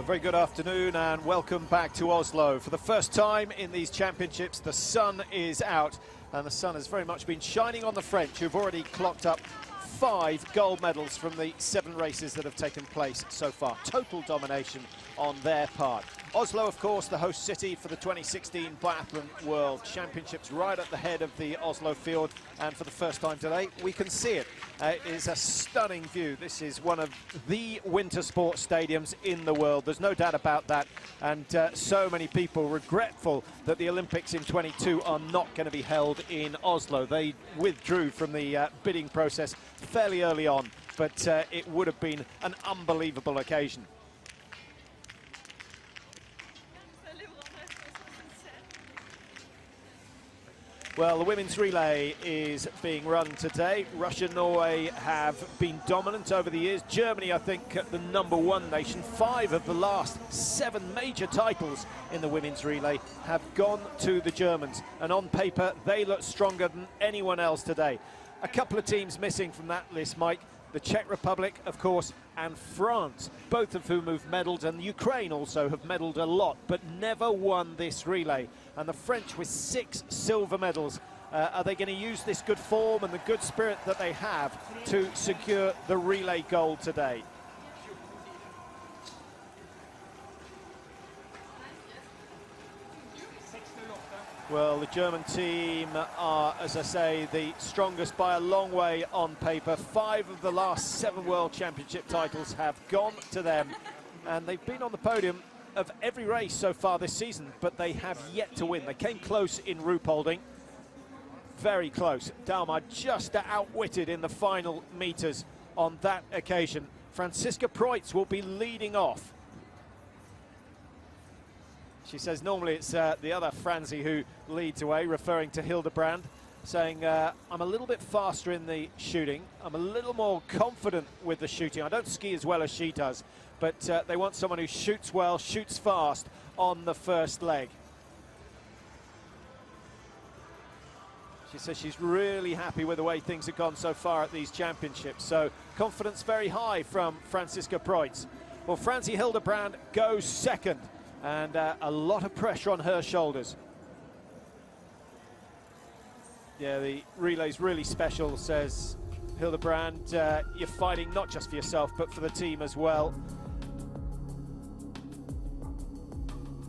very good afternoon and welcome back to Oslo. For the first time in these championships, the sun is out, and the sun has very much been shining on the French, who've already clocked up 5 gold medals from the 7 races that have taken place so far. Total domination on their part. Oslo, of course, the host city for the 2016 Biathlon World Championships, right at the head of the Oslo field, and for the first time today we can see it. It is a stunning view. This is one of the winter sports stadiums in the world, there's no doubt about that, and so many people regretful that the Olympics in 22 are not going to be held in Oslo. They withdrew from the bidding process fairly early on, but it would have been an unbelievable occasion. Well, the women's relay is being run today. Russia and Norway have been dominant over the years. Germany, I think, the #1 nation. 5 of the last 7 major titles in the women's relay have gone to the Germans. And on paper, they look stronger than anyone else today. A couple of teams missing from that list, Mike. The Czech Republic, of course, and France, both of whom have medalled, and Ukraine also have medalled a lot, but never won this relay. And the French with 6 silver medals. Are they going to use this good form and the good spirit that they have to secure the relay gold today? Well, the German team are, as I say, the strongest by a long way on paper. 5 of the last 7 World Championship titles have gone to them, and they've been on the podium of every race so far this season, but they have yet to win. They came close in Ruhpolding, very close. Dalmar just outwitted in the final meters on that occasion. Franziska Preuss will be leading off. She says normally it's the other Franzi who leads away, referring to Hildebrand, saying, I'm a little bit faster in the shooting. I'm a little more confident with the shooting. I don't ski as well as she does, but they want someone who shoots well, shoots fast on the first leg. She says she's really happy with the way things have gone so far at these championships. So confidence very high from Franziska Preuss. Well, Franzi Hildebrand goes second, and a lot of pressure on her shoulders. Yeah, the relay's really special, says Hildebrand. You're fighting not just for yourself, but for the team as well.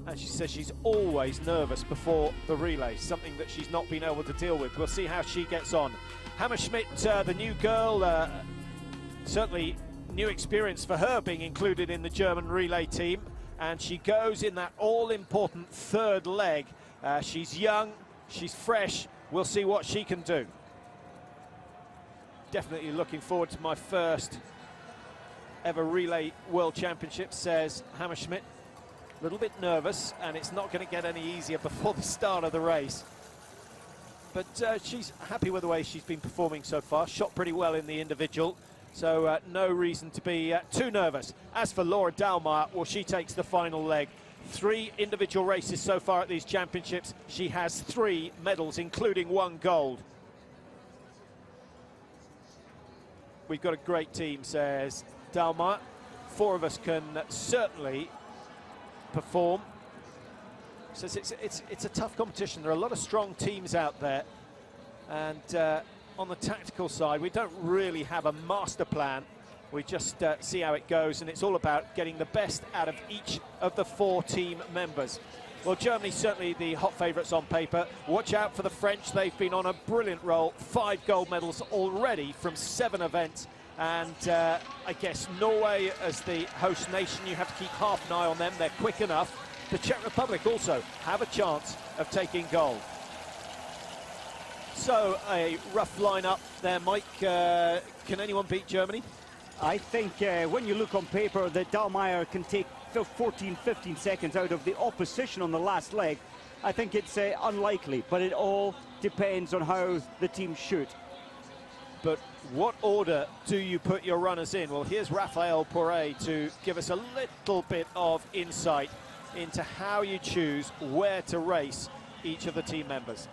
And she says she's always nervous before the relay, something that she's not been able to deal with. We'll see how she gets on. Hammerschmidt, the new girl, certainly new experience for her being included in the German relay team. And she goes in that all-important 3rd leg. She's young, she's fresh. We'll see what she can do. Definitely looking forward to my first ever relay World Championship, says Hammerschmidt. A little bit nervous, and it's not going to get any easier before the start of the race. But she's happy with the way she's been performing so far. Shot pretty well in the individual. So no reason to be too nervous. As for Laura Dalmar, well, she takes the final leg. 3 individual races so far at these championships. She has 3 medals, including 1 gold. We've got a great team, says Dalmar. 4 of us can certainly perform. Says it's a tough competition. There are a lot of strong teams out there, and on the tactical side, we don't really have a master plan. We just see how it goes, and it's all about getting the best out of each of the 4 team members. Well, Germany's certainly the hot favourites on paper. Watch out for the French. They've been on a brilliant roll. 5 gold medals already from 7 events. And I guess Norway, as the host nation, you have to keep half an eye on them. They're quick enough. The Czech Republic also have a chance of taking gold. So a rough lineup there, Mike. Can anyone beat Germany? I think when you look on paper that Dalmar can take 14, 15 seconds out of the opposition on the last leg, I think it's unlikely, but it all depends on how the teams shoot. But what order do you put your runners in? Well, here's Raphael Poré to give us a little bit of insight into how you choose where to race each of the team members.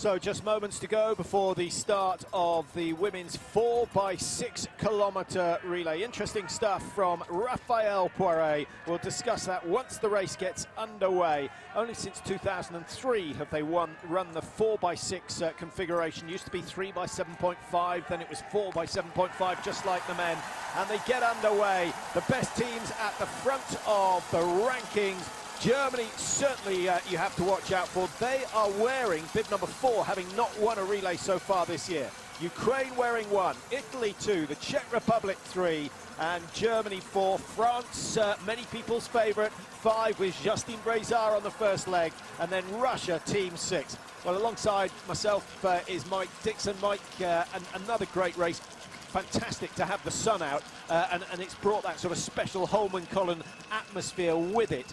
So just moments to go before the start of the women's 4x6 kilometre relay. Interesting stuff from Raphael Poiret. We'll discuss that once the race gets underway. Only since 2003 have they run the 4x6 configuration. Used to be 3x7.5, then it was 4x7.5, just like the men. And they get underway. The best teams at the front of the rankings. Germany, certainly you have to watch out for. They are wearing bib number 4, having not won a relay so far this year. Ukraine wearing 1, Italy 2, the Czech Republic 3, and Germany 4. France, many people's favourite, 5 with Justine Brézard on the first leg, and then Russia, team 6. Well, alongside myself is Mike Dixon. Mike, another great race. Fantastic to have the sun out, and it's brought that sort of special Holmenkollen atmosphere with it.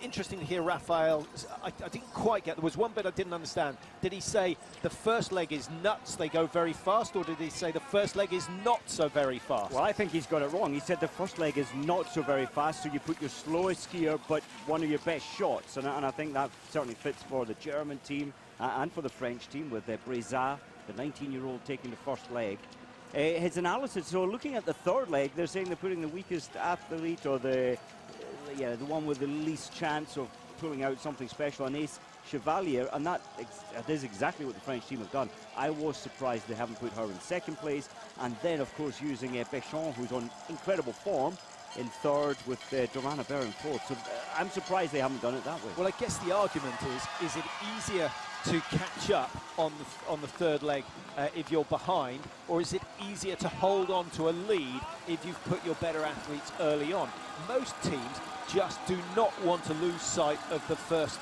Interesting to hear Raphael. I didn't quite get, there was one bit I didn't understand. Did he say the first leg is nuts, they go very fast, or did he say the first leg is not so very fast? Well, I think he's got it wrong. He said the first leg is not so very fast, so you put your slowest skier, but one of your best shots. And I think that certainly fits for the German team and for the French team, with Brézard, the 19-year-old, taking the first leg. His analysis, so looking at the third leg, they're saying they're putting the weakest athlete, or the one with the least chance of pulling out something special, an Ace Chevalier, and that is exactly what the French team have done. I was surprised they haven't put her in second place, and then of course using Béchon, who's on incredible form, in third, with Dorana Behr in fourth. So I'm surprised they haven't done it that way. Well, I guess the argument is it easier to catch up on the third leg if you're behind, or is it easier to hold on to a lead if you've put your better athletes early on? Most teams just do not want to lose sight of the first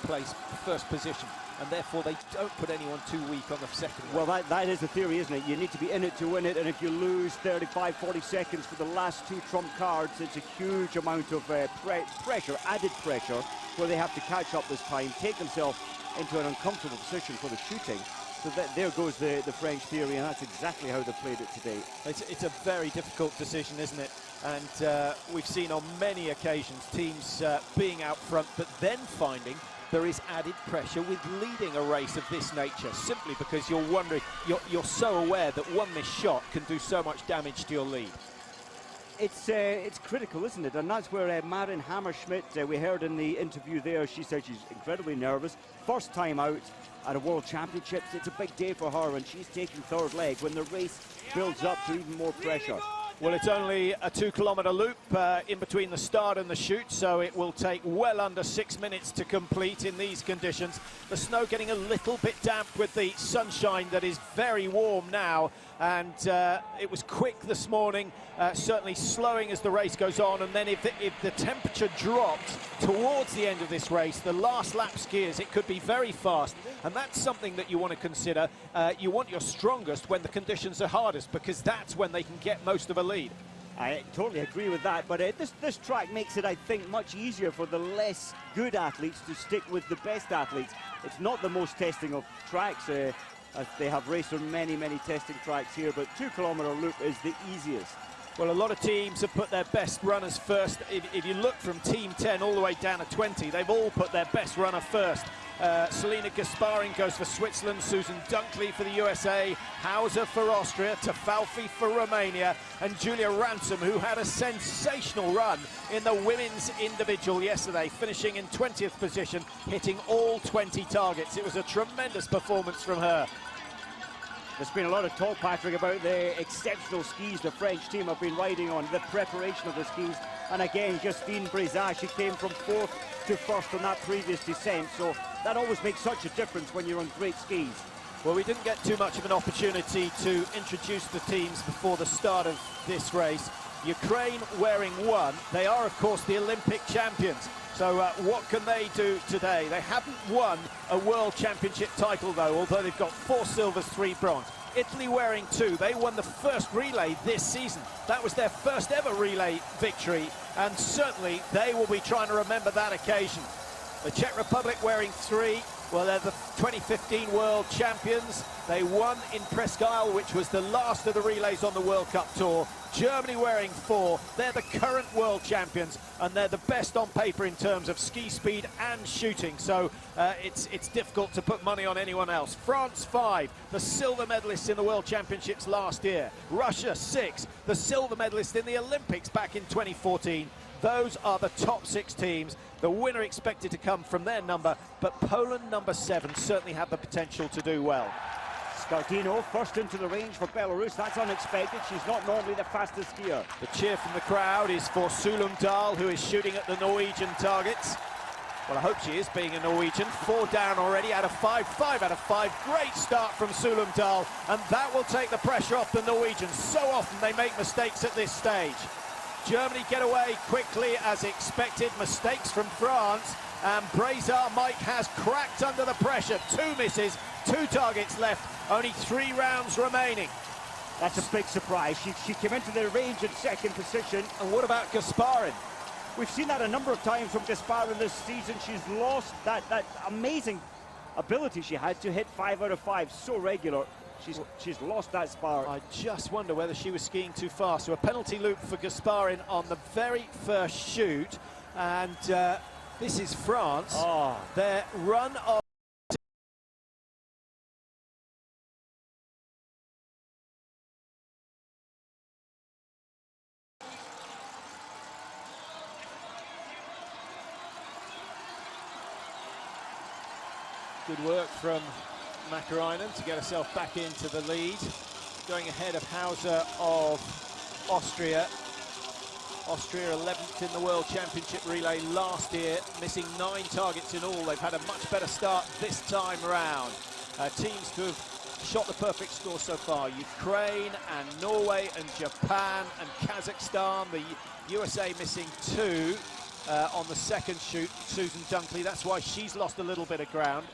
position, and therefore they don't put anyone too weak on the second leg. Well, that is the theory, isn't it? You need to be in it to win it, and if you lose 35, 40 seconds for the last 2 trump cards, it's a huge amount of pressure, added pressure, where they have to catch up this time, take themselves into an uncomfortable position for the shooting. So there goes the French theory, and that's exactly how they played it today. It's a very difficult decision, isn't it? And we've seen on many occasions teams being out front, but then finding there is added pressure with leading a race of this nature, simply because you're wondering, you're so aware that one missed shot can do so much damage to your lead. It's critical, isn't it? And that's where Maren Hammerschmidt, we heard in the interview there, she said she's incredibly nervous. First time out at a World Championships, it's a big day for her, and she's taking third leg when the race builds up to even more pressure. Well, it's only a 2-kilometre loop in between the start and the shoot, so it will take well under 6 minutes to complete in these conditions. The snow getting a little bit damp with the sunshine that is very warm now, and it was quick this morning, certainly slowing as the race goes on. And then if the temperature dropped towards the end of this race, the last lap skiers, it could be very fast, and that's something that you want to consider. You want your strongest when the conditions are hardest, because that's when they can get most of a lead. I totally agree with that, but this track makes it, I think, much easier for the less good athletes to stick with the best athletes. It's not the most testing of tracks, as they have raced on many testing tracks here, but 2-kilometre loop is the easiest. Well, a lot of teams have put their best runners first. If you look from Team 10 all the way down to 20, they've all put their best runner first. Selina Gasparin goes for Switzerland, Susan Dunkley for the USA, Hauser for Austria, Tafalfi for Romania, and Julia Ransom, who had a sensational run in the women's individual yesterday, finishing in 20th position, hitting all 20 targets. It was a tremendous performance from her. There's been a lot of talk, Patrick, about the exceptional skis the French team have been riding on, the preparation of the skis. And again, Justine Brézard, she came from 4th to 1st on that previous descent, so that always makes such a difference when you're on great skis. Well, we didn't get too much of an opportunity to introduce the teams before the start of this race. Ukraine wearing 1. They are, of course, the Olympic champions. So what can they do today? They haven't won a World Championship title, though, although they've got 4 silvers, 3 bronze. Italy wearing 2. They won the first relay this season. That was their first ever relay victory, and certainly they will be trying to remember that occasion. The Czech Republic wearing 3. Well, they're the 2015 World Champions. They won in Presque Isle, which was the last of the relays on the World Cup Tour. Germany wearing 4. They're the current World Champions, and they're the best on paper in terms of ski speed and shooting. So it's difficult to put money on anyone else. France 5, the silver medalists in the World Championships last year. Russia 6, the silver medalist in the Olympics back in 2014. Those are the top 6 teams. The winner expected to come from their number, but Poland, number 7, certainly have the potential to do well. Scardino first into the range for Belarus. That's unexpected. She's not normally the fastest skier. The cheer from the crowd is for Sulum Dahl, who is shooting at the Norwegian targets. Well, I hope she is, being a Norwegian. 4 down already out of 5. 5 out of 5. Great start from Sulum Dahl, and that will take the pressure off the Norwegians. So often they make mistakes at this stage. Germany get away quickly as expected. Mistakes from France, and Brazar Mike has cracked under the pressure. 2 misses, 2 targets left, only 3 rounds remaining. That's a big surprise. She came into the range in 2nd position. And what about Gasparin? We've seen that a number of times from Gasparin this season. She's lost that amazing ability she had to hit 5 out of 5 so regular. She's lost that spark. I just wonder whether she was skiing too fast. So a penalty loop for Gasparin on the very first shoot, and this is France. Oh. Their run of good work from Mäkäräinen to get herself back into the lead, going ahead of Hauser of Austria. Austria 11th in the World Championship relay last year, missing 9 targets in all. They've had a much better start this time round. Teams to have shot the perfect score so far: Ukraine and Norway and Japan and Kazakhstan. The USA missing 2 on the second shoot. Susan Dunkley, that's why she's lost a little bit of ground.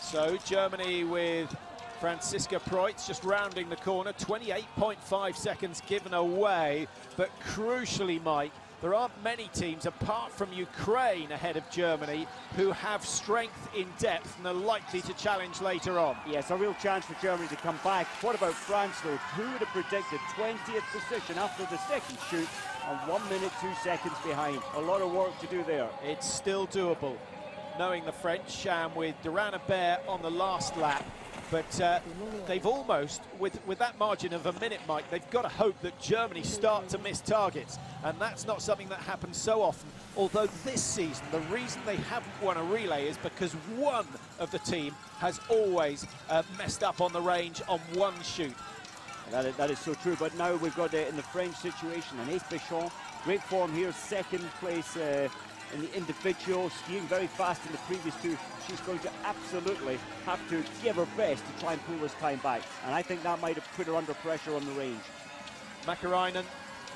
So Germany with Franziska Preutz just rounding the corner, 28.5 seconds given away. But crucially, Mike, there aren't many teams apart from Ukraine ahead of Germany who have strength in depth and are likely to challenge later on. Yes, a real chance for Germany to come back. What about France though? Who would have predicted 20th position after the second shoot and 1 minute 2 seconds behind? A lot of work to do there. It's still doable, knowing the French, and with Duran Abert on the last lap. But they've almost, with that margin of a minute, Mike, they've got to hope that Germany start to miss targets. And that's not something that happens so often. Although this season, the reason they haven't won a relay is because one of the team has always messed up on the range on 1 shoot. That is so true. But now we've got in the French situation, Anaïs Béchon, great form here, 2nd place in the individual, skiing very fast in the previous 2. She's going to absolutely have to give her best to try and pull this time back, and I think that might have put her under pressure on the range. Mäkäräinen,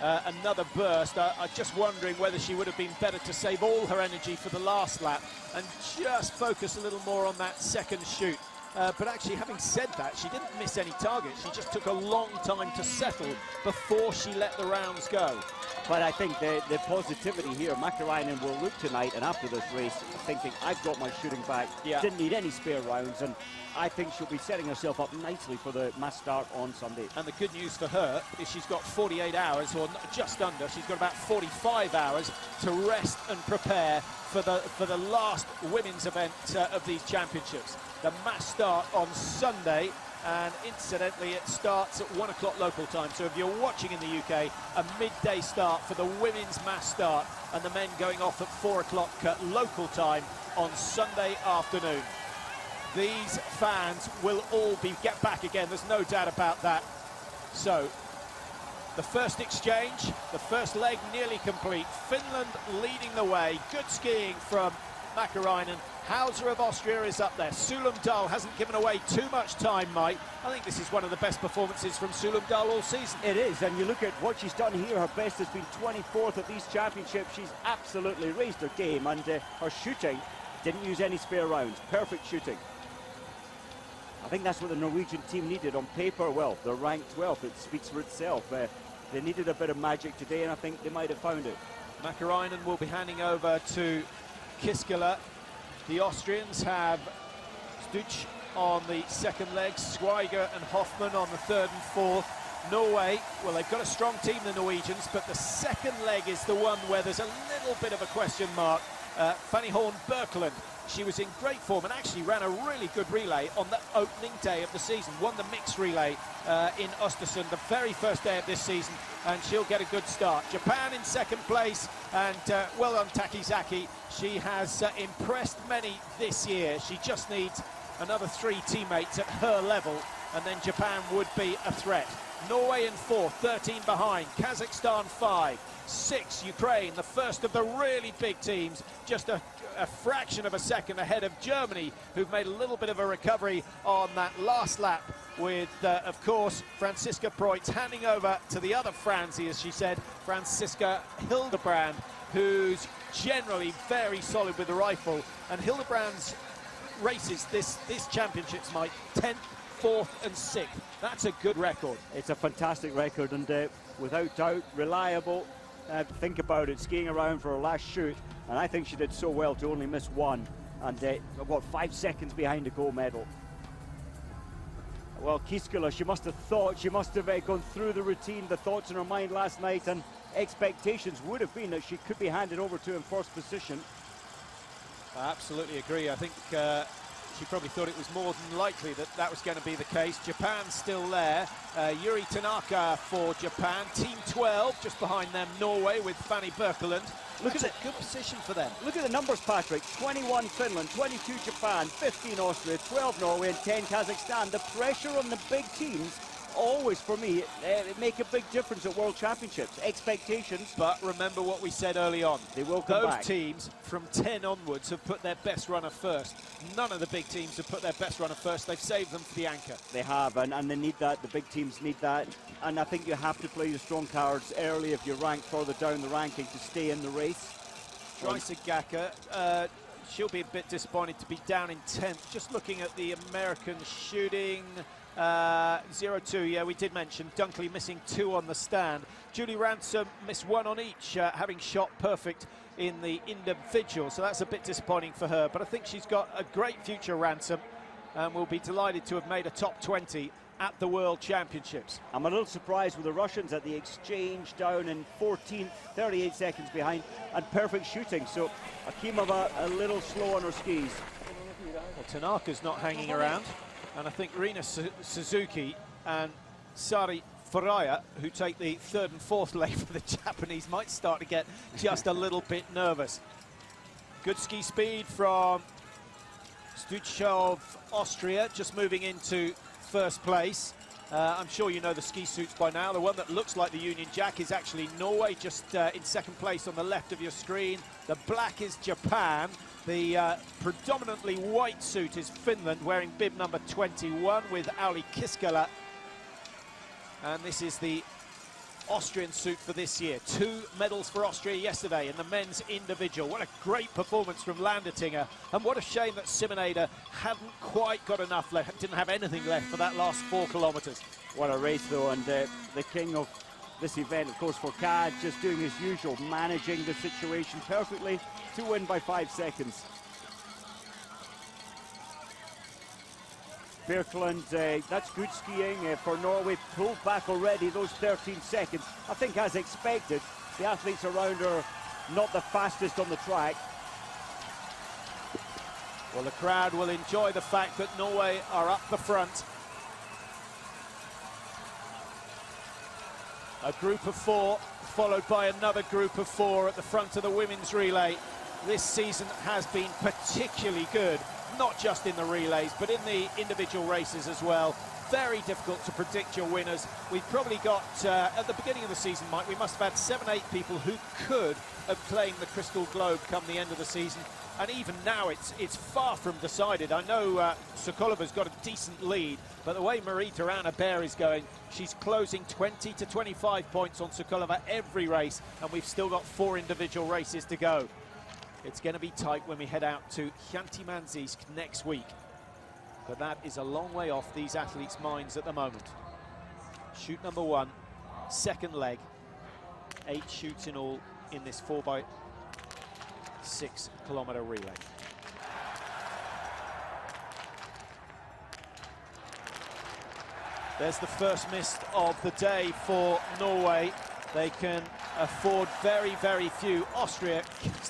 another burst. I'm just wondering whether she would have been better to save all her energy for the last lap and just focus a little more on that second shoot. But actually, having said that, she didn't miss any targets. She just took a long time to settle before she let the rounds go. But I think the positivity here, Mäkäräinen will look tonight and after this race thinking, I've got my shooting back, didn't need any spare rounds, and I think she'll be setting herself up nicely for the mass start on Sunday. And the good news for her is she's got 48 hours, or just under. She's got about 45 hours to rest and prepare for the last women's event of these championships. The mass start on Sunday, and incidentally it starts at 1 o'clock local time. So if you're watching in the UK, a midday start for the women's mass start, and the men going off at 4 o'clock local time on Sunday afternoon. These fans will all get back again, there's no doubt about that. So the first exchange, the first leg nearly complete. Finland leading the way. Good skiing from Mäkäräinen. Hauser of Austria is up there. Sulum Dahl hasn't given away too much time, Mike. I think this is one of the best performances from Sulum Dahl all season. It is, and you look at what she's done here. Her best has been 24th at these championships. She's absolutely raised her game, and her shooting didn't use any spare rounds. Perfect shooting. I think that's what the Norwegian team needed on paper. Well, they're ranked 12th. It speaks for itself. They needed a bit of magic today, and I think they might have found it. Mäkäräinen will be handing over to Kiskela. The Austrians have Stuch on the second leg, Schweiger and Hoffmann on the third and fourth. Norway, well, they've got a strong team, the Norwegians, but the second leg is the one where there's a little bit of a question mark. Fanny Horn-Birkeland, she was in great form and actually ran a really good relay on the opening day of the season, won the mixed relay in Östersund, the very first day of this season, and she'll get a good start. Japan in second place, and well done Takizaki. She has impressed many this year. She just needs another 3 teammates at her level, and then Japan would be a threat. Norway in fourth, 13 behind. Kazakhstan 5, 6 Ukraine, the first of the really big teams, just a fraction of a second ahead of Germany, who've made a little bit of a recovery on that last lap with, of course, Franziska Preuss handing over to the other Franzi, as she said, Franziska Hildebrand, who's generally very solid with the rifle. And Hildebrand's races this championships, Mike, 10th, 4th and 6th. That's a good record. It's a fantastic record, and without doubt, reliable. Think about it, skiing around for her last shoot, and I think she did so well to only miss one, and what, 5 seconds behind the gold medal. Well, Kiskela, she must have gone through the routine, the thoughts in her mind last night, and expectations would have been that she could be handed over to in first position. I absolutely agree. I think she probably thought it was more than likely that that was going to be the case. Japan's still there. Yuri Tanaka for Japan. Team 12, just behind them, Norway with Fanny Birkeland. Look at it, good position for them. Look at the numbers, Patrick. 21 Finland, 22 Japan, 15 Austria, 12 Norway and 10 Kazakhstan. The pressure on the big teams always, for me, make a big difference at World Championships. Expectations. But remember what we said early on. They will come back. Those teams from 10 onwards have put their best runner first. None of the big teams have put their best runner first. They've saved them for the anchor. They have, and they need that. The big teams need that. And I think you have to play your strong cards early if you're ranked further down the ranking to stay in the race. Traisa Gaka, she'll be a bit disappointed to be down in 10th. Just looking at the American shooting. 0-2, yeah, we did mention Dunkley missing 2 on the stand. Julie Ransom missed 1 on each, having shot perfect in the individual, so that's a bit disappointing for her. But I think she's got a great future, Ransom, and will be delighted to have made a top 20 at the World Championships. I'm a little surprised with the Russians at the exchange, down in 14th, 38 seconds behind, and perfect shooting. So Akimova a little slow on her skis. Well, Tanaka's not hanging around. And I think Rina Suzuki and Sari Furaya, who take the third and fourth leg for the Japanese, might start to get just a little bit nervous. Good ski speed from Stuch of Austria, just moving into first place. I'm sure you know the ski suits by now. The one that looks like the Union Jack is actually Norway, just in second place on the left of your screen. The black is Japan. The predominantly white suit is Finland, wearing bib number 21 with Auli Kiskela. And this is the Austrian suit for this year. 2 medals for Austria yesterday in the men's individual. What a great performance from Landertinger. And what a shame that Simonader hadn't quite got enough left, didn't have anything left for that last 4 kilometres. What a race, though, and the king of this event, of course, for Kad, just doing his usual, managing the situation perfectly to win by 5 seconds. Birkeland, that's good skiing for Norway, pulled back already those 13 seconds. I think as expected, the athletes around her not the fastest on the track. Well, the crowd will enjoy the fact that Norway are up the front. A group of 4, followed by another group of 4 at the front of the women's relay. This season has been particularly good, not just in the relays, but in the individual races as well. Very difficult to predict your winners. We've probably got, at the beginning of the season, Mike, we must have had 7-8 people who could have claimed the Crystal Globe come the end of the season. And even now, it's far from decided. I know Sokolova's got a decent lead, but the way Marie-Therese Bear is going, she's closing 20 to 25 points on Sokolova every race, and we've still got 4 individual races to go. It's going to be tight when we head out to Khanty-Mansiysk next week. But that is a long way off these athletes' minds at the moment. Shoot number 1, second leg. 8 shoots in all in this 4x6 kilometre relay. There's the first miss of the day for Norway. They can afford very, very few. Austria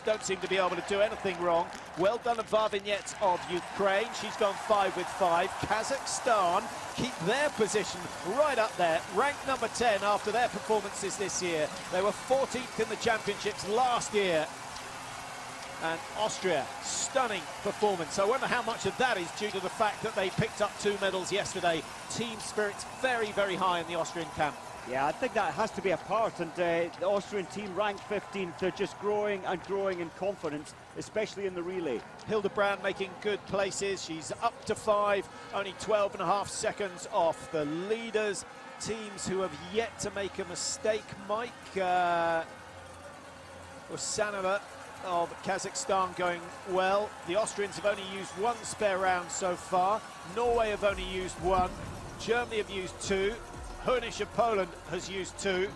don't seem to be able to do anything wrong. Well done at Varvignets of Ukraine. She's gone 5 with 5. Kazakhstan keep their position right up there, ranked number 10 after their performances this year. They were 14th in the championships last year. And Austria, stunning performance. I wonder how much of that is due to the fact that they picked up 2 medals yesterday. Team spirit's very, very high in the Austrian camp. Yeah, I think that has to be a part, and the Austrian team ranked 15th. They're just growing and growing in confidence, especially in the relay. Hildebrand making good places. She's up to 5, only 12.5 seconds off the leaders. Teams who have yet to make a mistake, Mike. Osanova of Kazakhstan going well. The Austrians have only used 1 spare round so far. Norway have only used 1. Germany have used 2. Honish of Poland has used 2.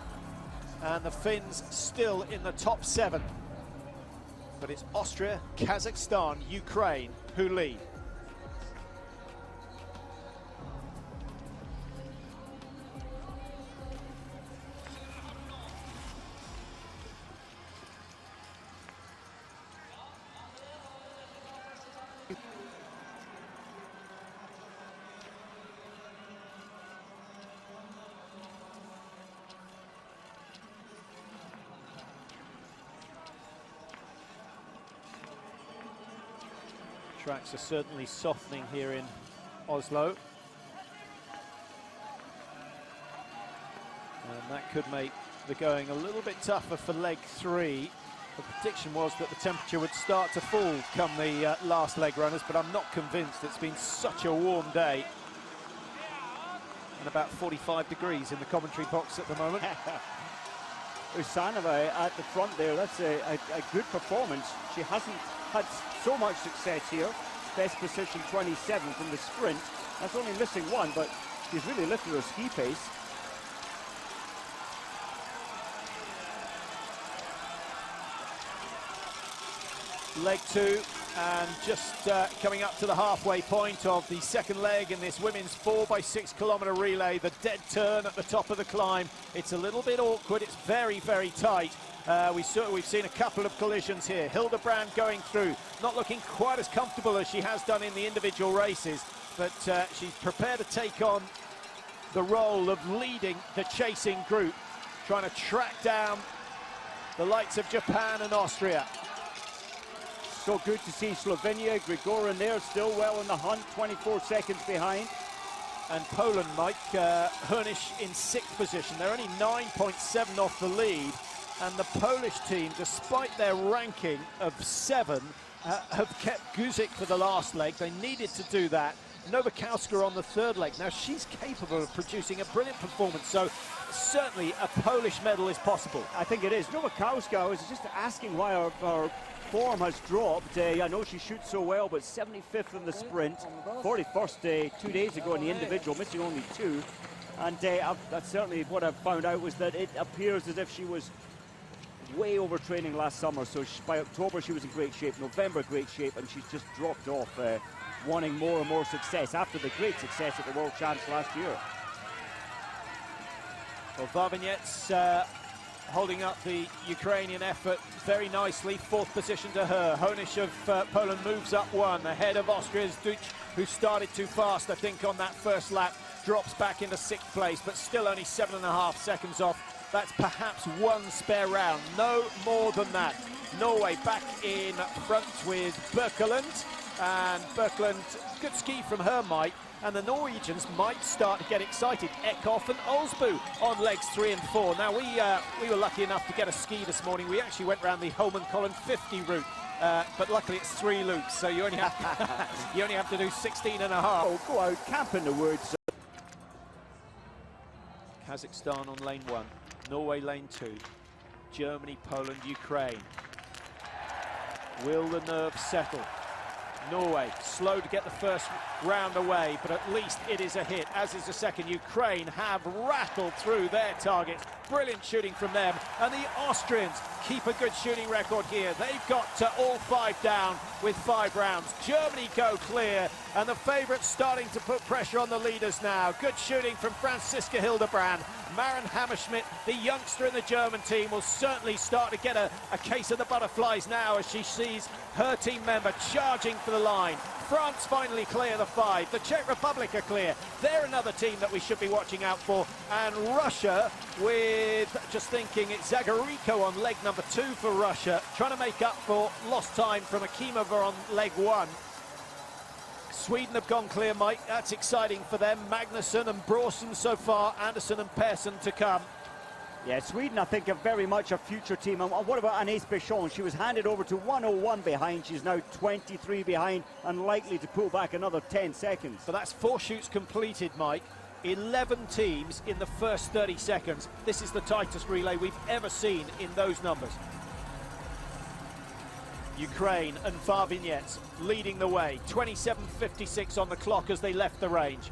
And the Finns still in the top 7. But it's Austria, Kazakhstan, Ukraine who lead. Tracks are certainly softening here in Oslo. And that could make the going a little bit tougher for leg 3. The prediction was that the temperature would start to fall come the last leg runners, but I'm not convinced. It's been such a warm day. And about 45 degrees in the commentary box at the moment. Osanova at the front there, that's a good performance. She hasn't had so much success here. Best position 27th in the sprint. That's only missing 1, but she's really lifted her ski pace. Leg 2, and just coming up to the halfway point of the second leg in this women's 4x6 kilometre relay. The dead turn at the top of the climb. It's a little bit awkward. It's very, very tight. We've seen a couple of collisions here. Hildebrand going through, not looking quite as comfortable as she has done in the individual races, but she's prepared to take on the role of leading the chasing group, trying to track down the likes of Japan and Austria. So good to see Slovenia, Grigorin there, still well in the hunt, 24 seconds behind. And Poland, Mike, Honish in 6th position. They're only 9.7 off the lead. And the Polish team, despite their ranking of 7, have kept Guzik for the last leg. They needed to do that. Nowakowska on the 3rd leg. Now, she's capable of producing a brilliant performance, so certainly a Polish medal is possible. I think it is. Nowakowska, I was just asking why her form has dropped. I know she shoots so well, but 75th in the sprint, 41st 2 days ago in the individual, missing only 2. And that's certainly what I've found out, was that it appears as if she was way overtraining last summer, so by October she was in great shape, November great shape, and she's just dropped off, wanting more and more success after the great success at the World Champs last year. Well, Varvignets holding up the Ukrainian effort very nicely, 4th position to her. Honish of Poland moves up 1, ahead of Austria's Duch, who started too fast, I think, on that first lap, drops back into 6th place, but still only 7.5 seconds off. That's perhaps 1 spare round, no more than that. Norway back in front with Birkeland, and Birkeland, good ski from her, Mike, and the Norwegians might start to get excited. Eckhoff and Olsbu on legs 3 and 4. Now, we were lucky enough to get a ski this morning. We actually went around the Holmenkollen 50 route, but luckily it's 3 loops, so you only have to do 16 and a half. Oh, go out, camp in the woods. Kazakhstan on lane 1. Norway lane 2, Germany, Poland, Ukraine. Will the nerves settle? Norway slow to get the first round away, but at least it is a hit, as is the second. Ukraine have rattled through their targets. Brilliant shooting from them. And the Austrians keep a good shooting record here. They've got all 5 down with 5 rounds. Germany go clear, and the favourites starting to put pressure on the leaders now. Good shooting from Franziska Hildebrand. Maren Hammerschmidt, the youngster in the German team, will certainly start to get a case of the butterflies now as she sees her team member charging for the line. France finally clear the 5. The Czech Republic are clear. They're another team that we should be watching out for. And Russia with, just thinking, it's Zagariko on leg number 2 for Russia, trying to make up for lost time from Akimova on leg 1. Sweden have gone clear, Mike. That's exciting for them. Magnusson and Bråsen so far. Anderson and Persson to come. Yeah, Sweden, I think, are very much a future team. And what about Anais Bichon? She was handed over to 101 behind. She's now 23 behind and likely to pull back another 10 seconds. So that's 4 shoots completed, Mike. 11 teams in the first 30 seconds. This is the tightest relay we've ever seen in those numbers. Ukraine and Varvinets leading the way. 27:56 on the clock as they left the range.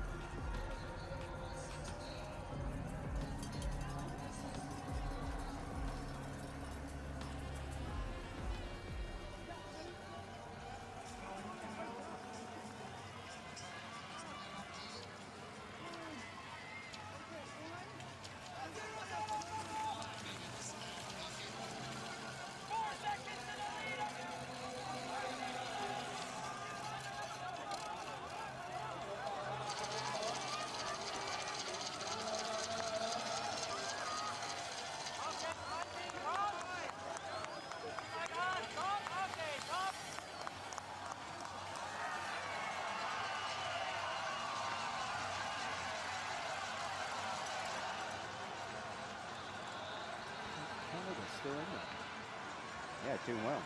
Still in there. Yeah, doing well.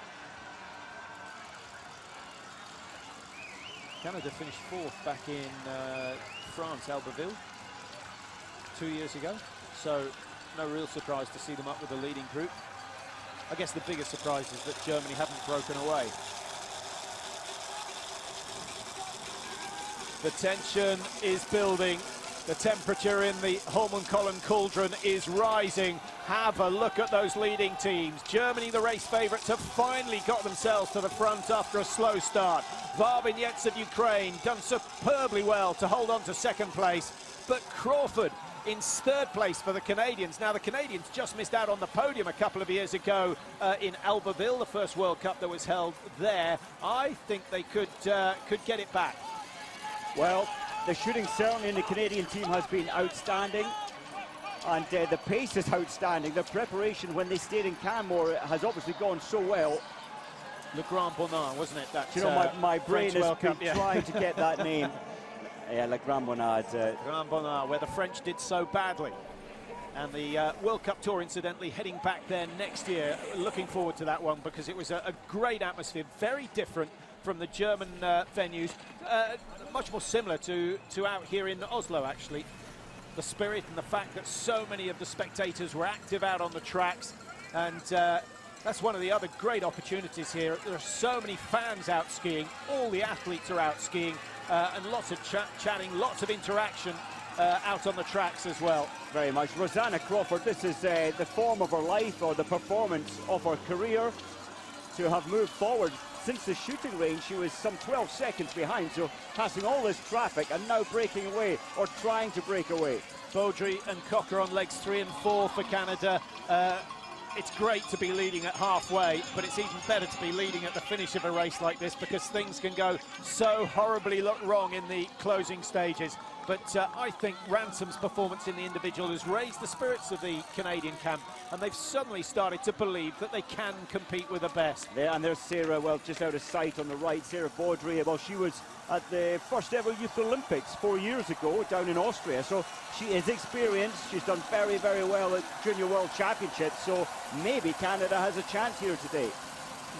Canada finished 4th back in France, Albertville, 2 years ago. So no real surprise to see them up with the leading group. I guess the biggest surprise is that Germany haven't broken away. The tension is building. The temperature in the Holmenkollen cauldron is rising. Have a look at those leading teams. Germany, the race favourites, have finally got themselves to the front after a slow start. Varvinets of Ukraine done superbly well to hold on to 2nd place. But Crawford in 3rd place for the Canadians. Now, the Canadians just missed out on the podium a couple of years ago in Albertville, the first World Cup that was held there. I think they could get it back. Well, the shooting certainly in the Canadian team has been outstanding, and the pace is outstanding. The preparation when they stayed in Canmore has obviously gone so well. Le Grand Bonnard, wasn't it? That, you know, my brain has been yeah. trying to get that name. Yeah, Le Grand Bonnard. Grand Bonnard, where the French did so badly. And the World Cup Tour, incidentally, heading back there next year. Looking forward to that one because it was a great atmosphere, very different from the German venues. Much more similar to out here in Oslo, actually. The spirit and the fact that so many of the spectators were active out on the tracks, and that's one of the other great opportunities here. There are so many fans out skiing, all the athletes are out skiing, and lots of chatting, lots of interaction out on the tracks as well. Very much. Rosanna Crawford, this is the form of her life, or the performance of her career, to have moved forward. Since the shooting range, she was some 12 seconds behind, so passing all this traffic and now breaking away, or trying to break away. Baudry and Cocker on legs 3 and 4 for Canada. It's great to be leading at halfway, but it's even better to be leading at the finish of a race like this because things can go so horribly wrong in the closing stages. But I think Ransom's performance in the individual has raised the spirits of the Canadian camp, and they've suddenly started to believe that they can compete with the best. Yeah, and there's Sarah, well, just out of sight on the right, Sarah Baudry. Well, she was at the first ever Youth Olympics 4 years ago down in Austria, so she is experienced. She's done very, very well at Junior World Championships, so maybe Canada has a chance here today.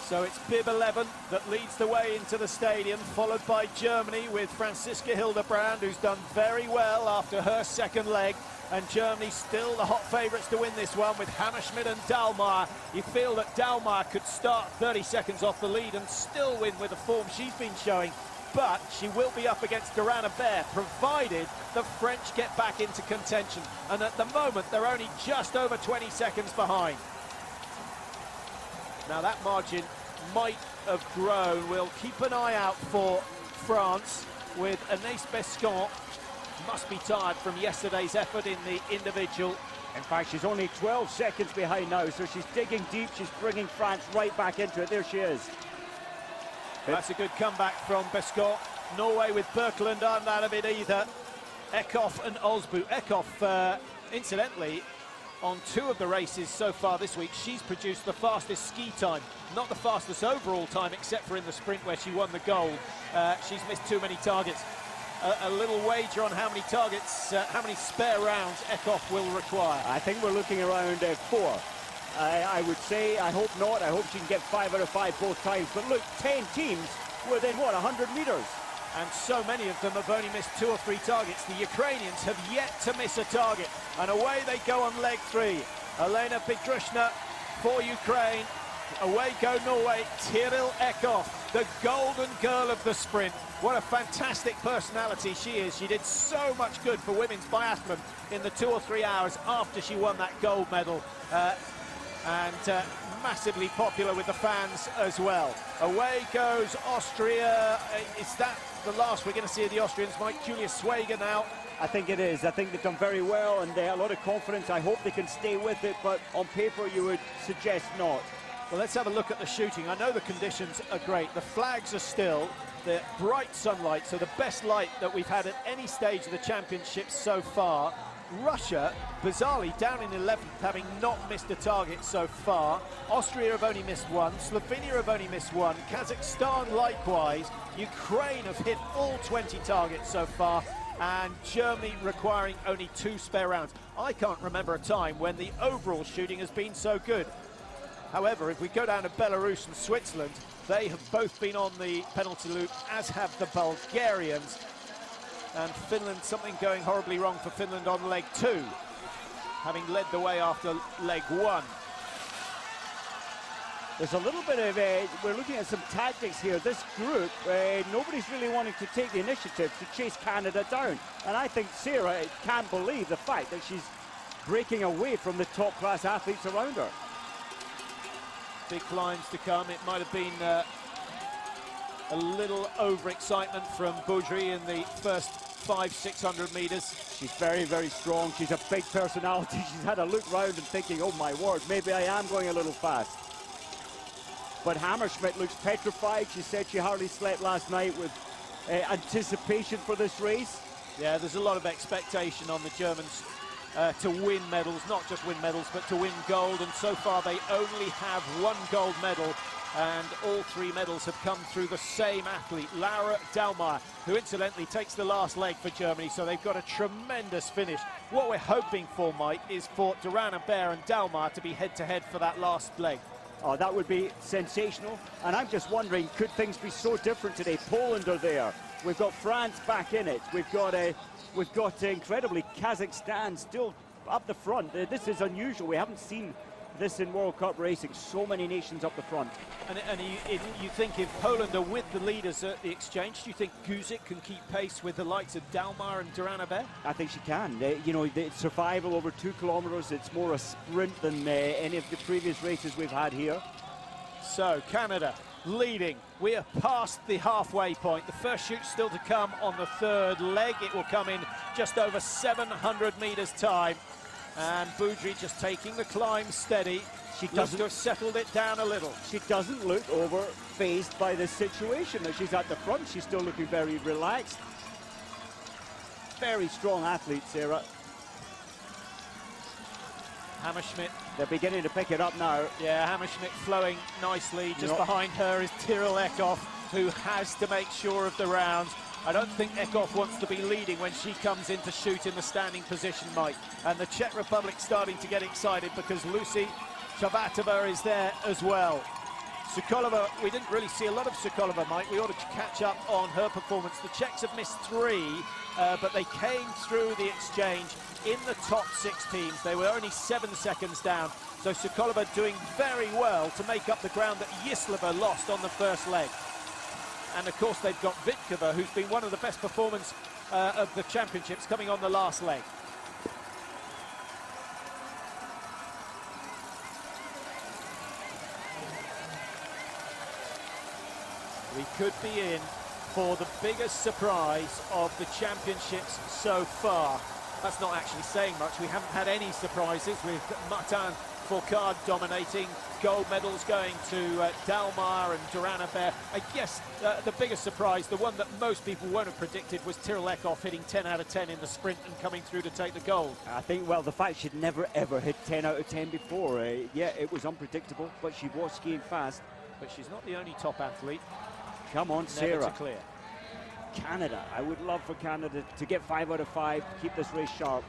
So it's bib 11 that leads the way into the stadium, followed by Germany with Franziska Hildebrand, who's done very well after her 2nd leg. And Germany still the hot favourites to win this one with Hammerschmidt and Dahlmeier. You feel that Dahlmeier could start 30 seconds off the lead and still win with the form she's been showing. but she will be up against Duran Bear, provided the French get back into contention. And at the moment, they're only just over 20 seconds behind. Now that margin might have grown. We'll keep an eye out for France with Anaïs Bescon. Must be tired from yesterday's effort in the individual. In fact, she's only 12 seconds behind now, so she's digging deep. She's bringing France right back into it. There she is. That's a good comeback from Bescon. Norway with Birkeland aren't out of it either. Eckhoff and Olsbu. Eckhoff, incidentally, on 2 of the races so far this week, she's produced the fastest ski time. Not the fastest overall time, except for in the sprint where she won the gold. She's missed too many targets. A little wager on how many targets, how many spare rounds Eckhoff will require. I think we're looking around 4. I would say, I hope not. I hope she can get 5 out of 5 both times. But look, 10 teams within, what, 100 metres? And so many of them have only missed 2 or 3 targets. The Ukrainians have yet to miss a target. And away they go on leg 3. Elena Petrushna for Ukraine. Away go Norway. Tyrell Eckhoff, the golden girl of the sprint. What a fantastic personality she is. She did so much good for women's biathlon in the 2 or 3 hours after she won that gold medal. And massively popular with the fans as well. Away goes Austria. Is that the last we're going to see of the Austrians? Mike, Julia Swager now. I think it is. I think they've done very well and they have a lot of confidence. I hope they can stay with it, but on paper you would suggest not. Well, let's have a look at the shooting. I know the conditions are great. The flags are still, the bright sunlight, so the best light that we've had at any stage of the championships so far. Russia, bizarrely, down in 11th, having not missed a target so far. Austria have only missed 1. Slovenia have only missed 1. Kazakhstan likewise. Ukraine have hit all 20 targets so far. And Germany requiring only 2 spare rounds. I can't remember a time when the overall shooting has been so good. However, if we go down to Belarus and Switzerland, they have both been on the penalty loop, as have the Bulgarians. And Finland, something going horribly wrong for Finland on leg 2, having led the way after leg 1. There's a little bit of we're looking at some tactics here. This group, nobody's really wanting to take the initiative to chase Canada down. And I think Sarah can't believe the fact that she's breaking away from the top-class athletes around her. Big climbs to come. It might have been a little overexcitement from Boudry in the first 500-600 meters. She's very, very strong. She's a big personality. She's had a look round and thinking, oh my word, maybe I am going a little fast. But Hammerschmidt looks petrified. She said she hardly slept last night with anticipation for this race. Yeah, there's a lot of expectation on the Germans to win medals, not just win medals, but to win gold. And so far they only have 1 gold medal. And all 3 medals have come through the same athlete, Laura Dahlmeier, who incidentally takes the last leg for Germany, so they've got a tremendous finish. What we're hoping for, Mike, is for Duran Bear and Dahlmeier to be head-to-head for that last leg. Oh, that would be sensational. And I'm just wondering, could things be so different today? Poland are there. We've got France back in it. We've got incredibly Kazakhstan still up the front. This is unusual. We haven't seen this in World Cup racing, so many nations up the front. And you think if Poland are with the leaders at the exchange, do you think Guzik can keep pace with the likes of Dahlmeier and Duran Bear? I think she can. You know, the survival over 2 kilometers, it's more a sprint than any of the previous races we've had here. So Canada leading. We are past the halfway point. The first shoot still to come on the 3rd leg. It will come in just over 700 meters time. And Boudry just taking the climb steady. She doesn't have settled it down a little. She doesn't look over-phased by this situation. As she's at the front, she's still looking very relaxed. Very strong athlete, Sarah. Hammerschmidt. They're beginning to pick it up now. Yeah, Hammerschmidt flowing nicely. Just behind her is Tyrell Eckhoff, who has to make sure of the rounds. I don't think Eckhoff wants to be leading when she comes in to shoot in the standing position, Mike. And the Czech Republic starting to get excited because Lucy Chabatova is there as well. Sokolova, we didn't really see a lot of Sokolova, Mike. We ought to catch up on her performance. The Czechs have missed 3, but they came through the exchange in the top 6 teams. They were only 7 seconds down. So Sokolova doing very well to make up the ground that Yislova lost on the first leg. And of course they've got Vitkova, who's been one of the best performers of the championships, coming on the last leg. We could be in for the biggest surprise of the championships so far. That's not actually saying much. We haven't had any surprises, with Martin Fourcade dominating, gold medals going to Dalmar and Duranabert. I guess the biggest surprise, the one that most people won't have predicted, was Tyrrell Eckhoff hitting 10 out of 10 in the sprint and coming through to take the gold. I think, well, the fact she'd never ever hit 10 out of 10 before, yeah, it was unpredictable, but she was skiing fast. But she's not the only top athlete. Come on, Sarah. Never to clear. Canada. I would love for Canada to get 5 out of 5, keep this race sharp.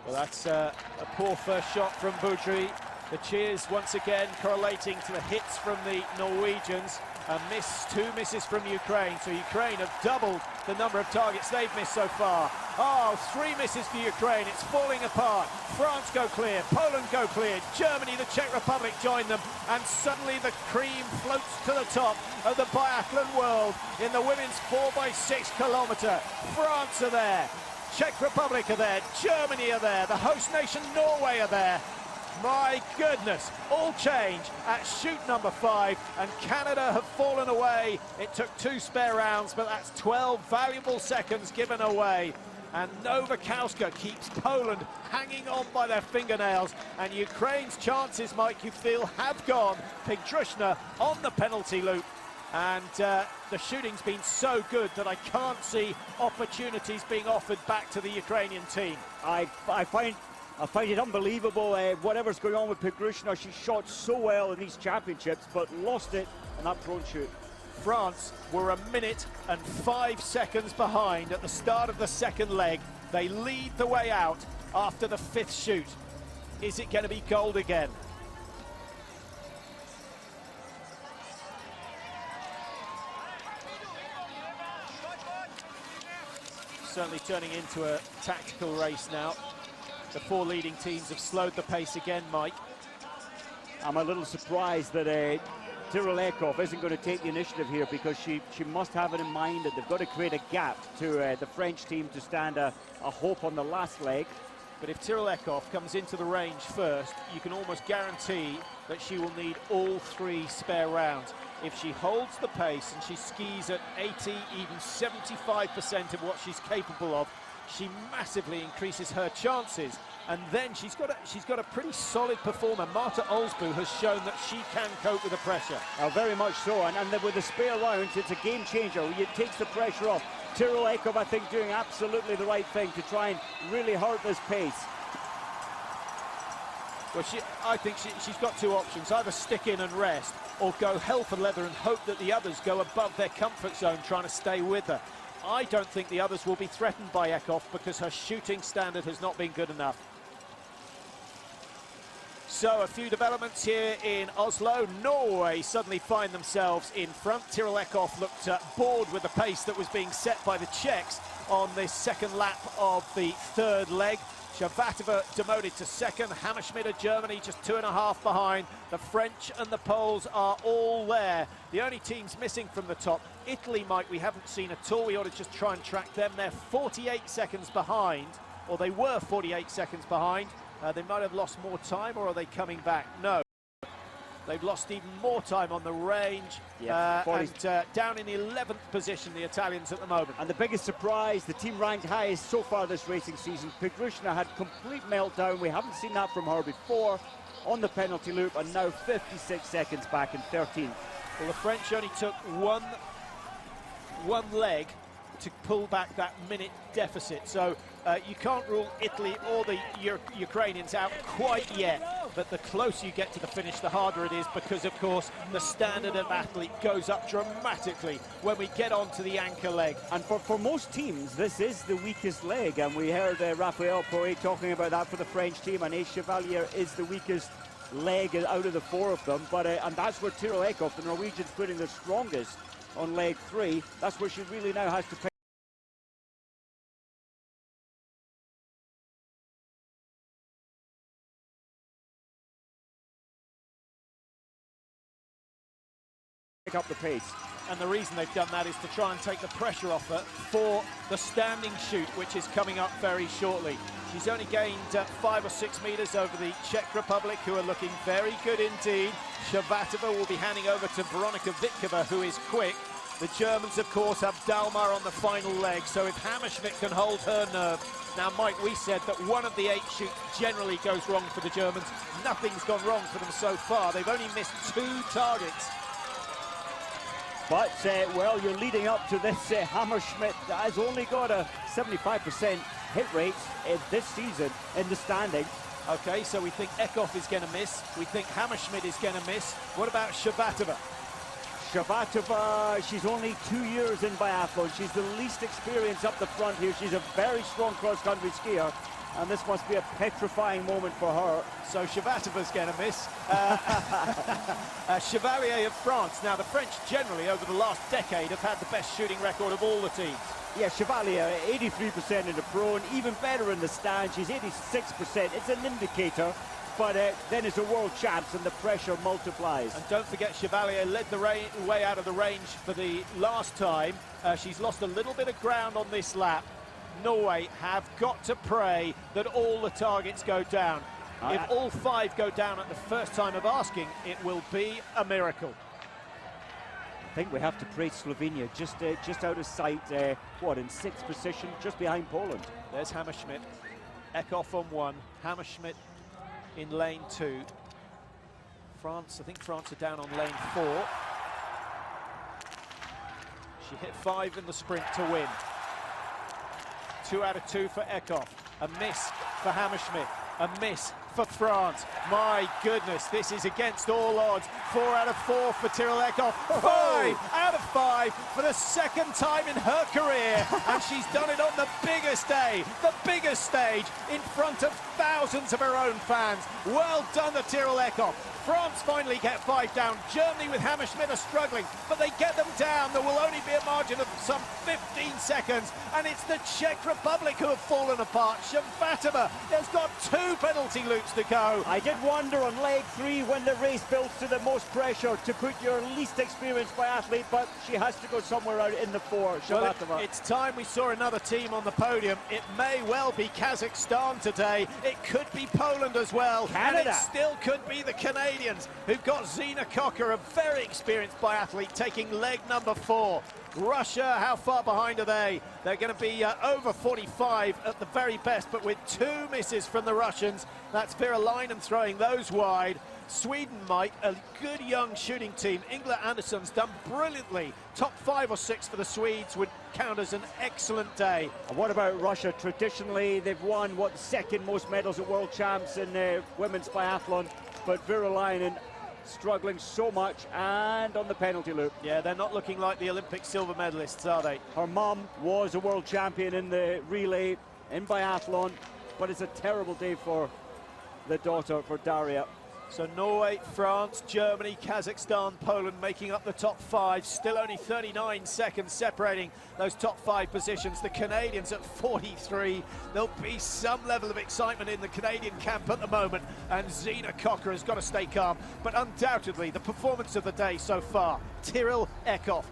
Well, that's a poor first shot from Boudry. The cheers once again correlating to the hits from the Norwegians. A miss, 2 misses from Ukraine. So Ukraine have doubled the number of targets they've missed so far. Oh, 3 misses for Ukraine. It's falling apart. France go clear. Poland go clear. Germany, the Czech Republic join them. And suddenly the cream floats to the top of the biathlon world in the women's 4x6 kilometre. France are there. Czech Republic are there. Germany are there. The host nation Norway are there. My goodness, all change at chute number 5, and Canada have fallen away. It took 2 spare rounds, but that's 12 valuable seconds given away. And Nowakowska keeps Poland hanging on by their fingernails, and Ukraine's chances, Mike, you feel, have gone. Pigdrushna on the penalty loop, and the shooting's been so good that I can't see opportunities being offered back to the Ukrainian team. I find it unbelievable, whatever's going on with Pigdrushna. She shot so well in these championships, but lost it in that prone shoot. France were 1 minute and 5 seconds behind at the start of the second leg. They lead the way out after the 5th shoot. Is it going to be gold again? Certainly turning into a tactical race now. The 4 leading teams have slowed the pace again, Mike. I'm a little surprised that Tyrrell Eckhoff isn't going to take the initiative here, because she must have it in mind that they've got to create a gap to the French team to stand a hope on the last leg. But if Tyrrell Eckhoff comes into the range first, you can almost guarantee that she will need all 3 spare rounds. If she holds the pace and she skis at 80, even 75% of what she's capable of, she massively increases her chances. And then she's got a pretty solid performer. Marta Olsbu has shown that she can cope with the pressure. Very much so, and then with the spare rounds, it's a game changer. It takes the pressure off. Tyrrell Eckhoff, I think, doing absolutely the right thing to try and really hurt this pace. Well, I think she's got 2 options: either stick in and rest, or go hell for leather and hope that the others go above their comfort zone, trying to stay with her. I don't think the others will be threatened by Eckhoff, because her shooting standard has not been good enough. So a few developments here in Oslo. Norway suddenly find themselves in front. Tyrrell Eckhoff looked bored with the pace that was being set by the Czechs on this second lap of the 3rd leg. Shavatova demoted to 2nd. Hammerschmidt of Germany just 2.5 behind. The French and the Poles are all there. The only teams missing from the top, Italy, Mike, we haven't seen at all. We ought to just try and track them. They're 48 seconds behind, or they were 48 seconds behind. They might have lost more time, or are they coming back? No. They've lost even more time on the range. Yeah, and down in the 11th position, the Italians at the moment. And the biggest surprise, the team ranked highest so far this racing season. Pigdrushna had complete meltdown. We haven't seen that from her before on the penalty loop, and now 56 seconds back in 13th. Well, the French only took one leg to pull back that minute deficit. So you can't rule Italy or the Ukrainians out quite yet, but the closer you get to the finish, the harder it is, because of course the standard of athlete goes up dramatically when we get on to the anchor leg. And for most teams, this is the weakest leg, and we heard Raphael Poet talking about that for the French team, and Ace Chevalier is the weakest leg out of the 4 of them, but and that's where Tyrrell Eckhoff, the Norwegian's, putting the strongest on leg 3. That's where she really now has to pick pick up the pace. And the reason they've done that is to try and take the pressure off her for the standing shoot, which is coming up very shortly. She's only gained 5 or 6 meters over the Czech Republic, who are looking very good indeed. Shvatova will be handing over to Veronika Vitkova, who is quick. The Germans, of course, have Dalmar on the final leg, so if Hammerschmidt can hold her nerve. Now, Mike, we said that one of the 8 shoots generally goes wrong for the Germans. Nothing's gone wrong for them so far. They've only missed 2 targets. But, well, you're leading up to this. Hammerschmidt has only got a 75% hit rate this season in the standing. Okay, so we think Eckhoff is going to miss. We think Hammerschmidt is going to miss. What about Shvatova? Shvatova, she's only 2 years in biathlon. She's the least experienced up the front here. She's a very strong cross-country skier, and this must be a petrifying moment for her. So Shvatova's going to miss. Chevalier of France. Now, the French generally, over the last decade, have had the best shooting record of all the teams. Yeah, Chevalier, 83% in the pro, and even better in the stand. She's 86%. It's an indicator. But then it's a world champs and the pressure multiplies. And don't forget, Chevalier led the way out of the range for the last time. She's lost a little bit of ground on this lap. Norway have got to pray that all the targets go down. If all 5 go down at the first time of asking, it will be a miracle. I think we have to praise Slovenia, just out of sight, what, in 6th position, just behind Poland. There's Hammerschmidt. Eckhoff on 1, Hammerschmidt in lane 2. France, I think France are down on lane 4. She hit 5 in the sprint to win. 2 out of 2 for Eckhoff. A miss for Hammerschmidt. A miss for France. My goodness, this is against all odds. 4 out of 4 for Tyrrell Eckhoff. 5 out of 5 for the 2nd time in her career. And she's done it on the biggest day, the biggest stage, in front of thousands of her own fans. Well done to Tyrrell Eckhoff. France finally get 5 down. Germany with Hammerschmidt are struggling, but they get them down. There will only be a margin of some 15 seconds, and it's the Czech Republic who have fallen apart. Shvatova has got 2 penalty loops to go. I did wonder on leg 3 when the race builds to the most pressure to put your least experienced biathlete, but she has to go somewhere out in the 4, Shvatova. Well, it's time we saw another team on the podium. It may well be Kazakhstan today. It could be Poland as well. Canada. And it still could be the Canadians, who've got Zina Cocker, a very experienced biathlete, taking leg number 4. Russia, how far behind are they? They're going to be over 45 at the very best, but with 2 misses from the Russians. That's Vera Leinen throwing those wide. Sweden, Mike, a good young shooting team. Ingela Andersson's done brilliantly. Top 5 or 6 for the Swedes would count as an excellent day. And what about Russia? Traditionally, they've won, what, 2nd most medals at World Champs in women's biathlon. But Vera Leinen struggling so much, and on the penalty loop. Yeah, they're not looking like the Olympic silver medalists, are they? Her mum was a world champion in the relay in biathlon, but it's a terrible day for the daughter, for Daria. So Norway, France, Germany, Kazakhstan, Poland making up the top 5. Still only 39 seconds separating those top 5 positions. The Canadians at 43. There'll be some level of excitement in the Canadian camp at the moment, and Zina Cocker has got to stay calm. But undoubtedly, the performance of the day so far, Tyrrell Eckhoff.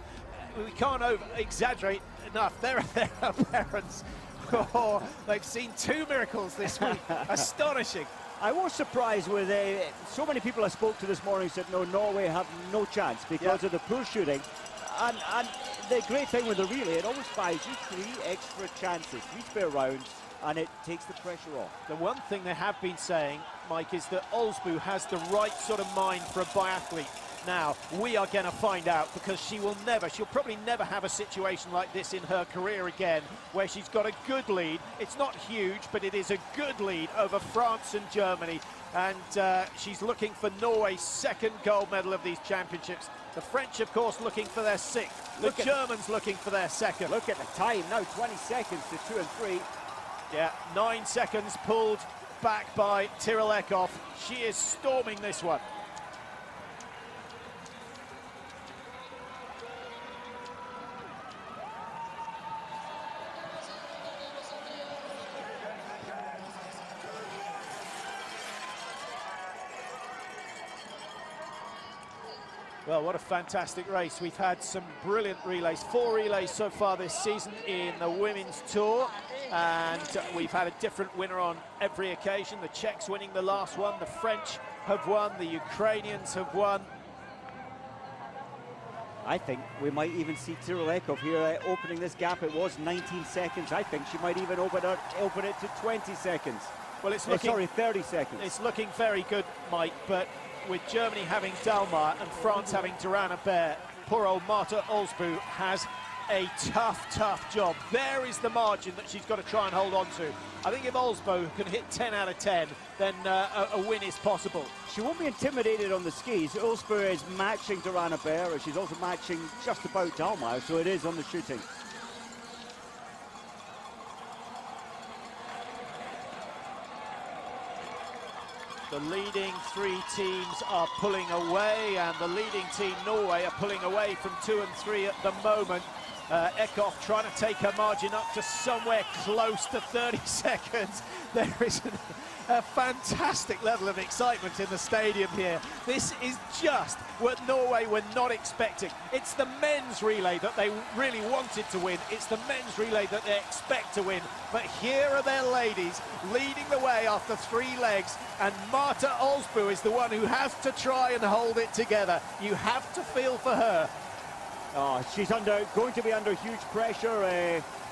We can't exaggerate enough. There are parents. Oh, they've seen 2 miracles this week. Astonishing. I was surprised with so many people I spoke to this morning said, no, Norway have no chance because of the poor shooting. And the great thing with the relay, it always buys you 3 extra chances, 3 spare rounds, and it takes the pressure off. The one thing they have been saying, Mike, is that Olsbu has the right sort of mind for a biathlete. Now, we are going to find out, because she'll probably never have a situation like this in her career again, where she's got a good lead. It's not huge, but it is a good lead over France and Germany. And she's looking for Norway's 2nd gold medal of these championships. The French, of course, looking for their 6th. The Germans looking for their 2nd. Look at the time now, 20 seconds to 2 and 3. Yeah, 9 seconds pulled back by Tyrrell Eckhoff. She is storming this one. Well, what a fantastic race. We've had some brilliant relays, 4 relays so far this season in the Women's Tour, and we've had a different winner on every occasion. The Czechs winning the last one, the French have won, the Ukrainians have won. I think we might even see Tyrrell Eckhoff here opening this gap. It was 19 seconds. I think she might even open it to 20 seconds. Well, it's looking... sorry, 30 seconds. It's looking very good, Mike, but with Germany having Dalmar and France having Durana Bear, poor old Marta Olsbu has a tough job. There is the margin that she's got to try and hold on to. I think if Olsbu can hit 10 out of 10, then a win is possible. She won't be intimidated on the skis. Olsbu is matching Durana Bear, she's also matching just about Dalmar, so it is on the shooting. The leading 3 teams are pulling away, and the leading team, Norway, are pulling away from 2 and 3 at the moment. Eckhoff trying to take her margin up to somewhere close to 30 seconds. There is a fantastic level of excitement in the stadium here. This is just what Norway were not expecting. It's the men's relay that they really wanted to win. It's the men's relay that they expect to win. But here are their ladies leading the way after 3 legs, and Marta Olsbu is the one who has to try and hold it together. You have to feel for her. Oh, she's going to be under huge pressure,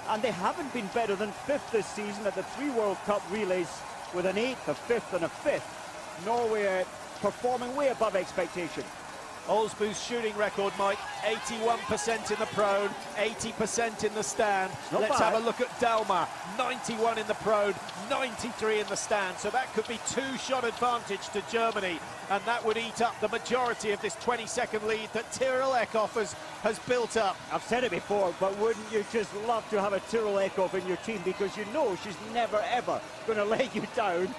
and they haven't been better than 5th this season at the 3 World Cup relays, with an 8th, a 5th and a 5th. Norway performing way above expectation. Olsbu's shooting record, Mike, 81% in the prone, 80% in the stand. Let's have a look at Dalmar, 91 in the prone, 93 in the stand. So that could be 2-shot advantage to Germany, and that would eat up the majority of this 20-second lead that Tyrrell Eckhoff has built up. I've said it before, but wouldn't you just love to have a Tyrrell Eckhoff in your team, because you know she's never ever going to let you down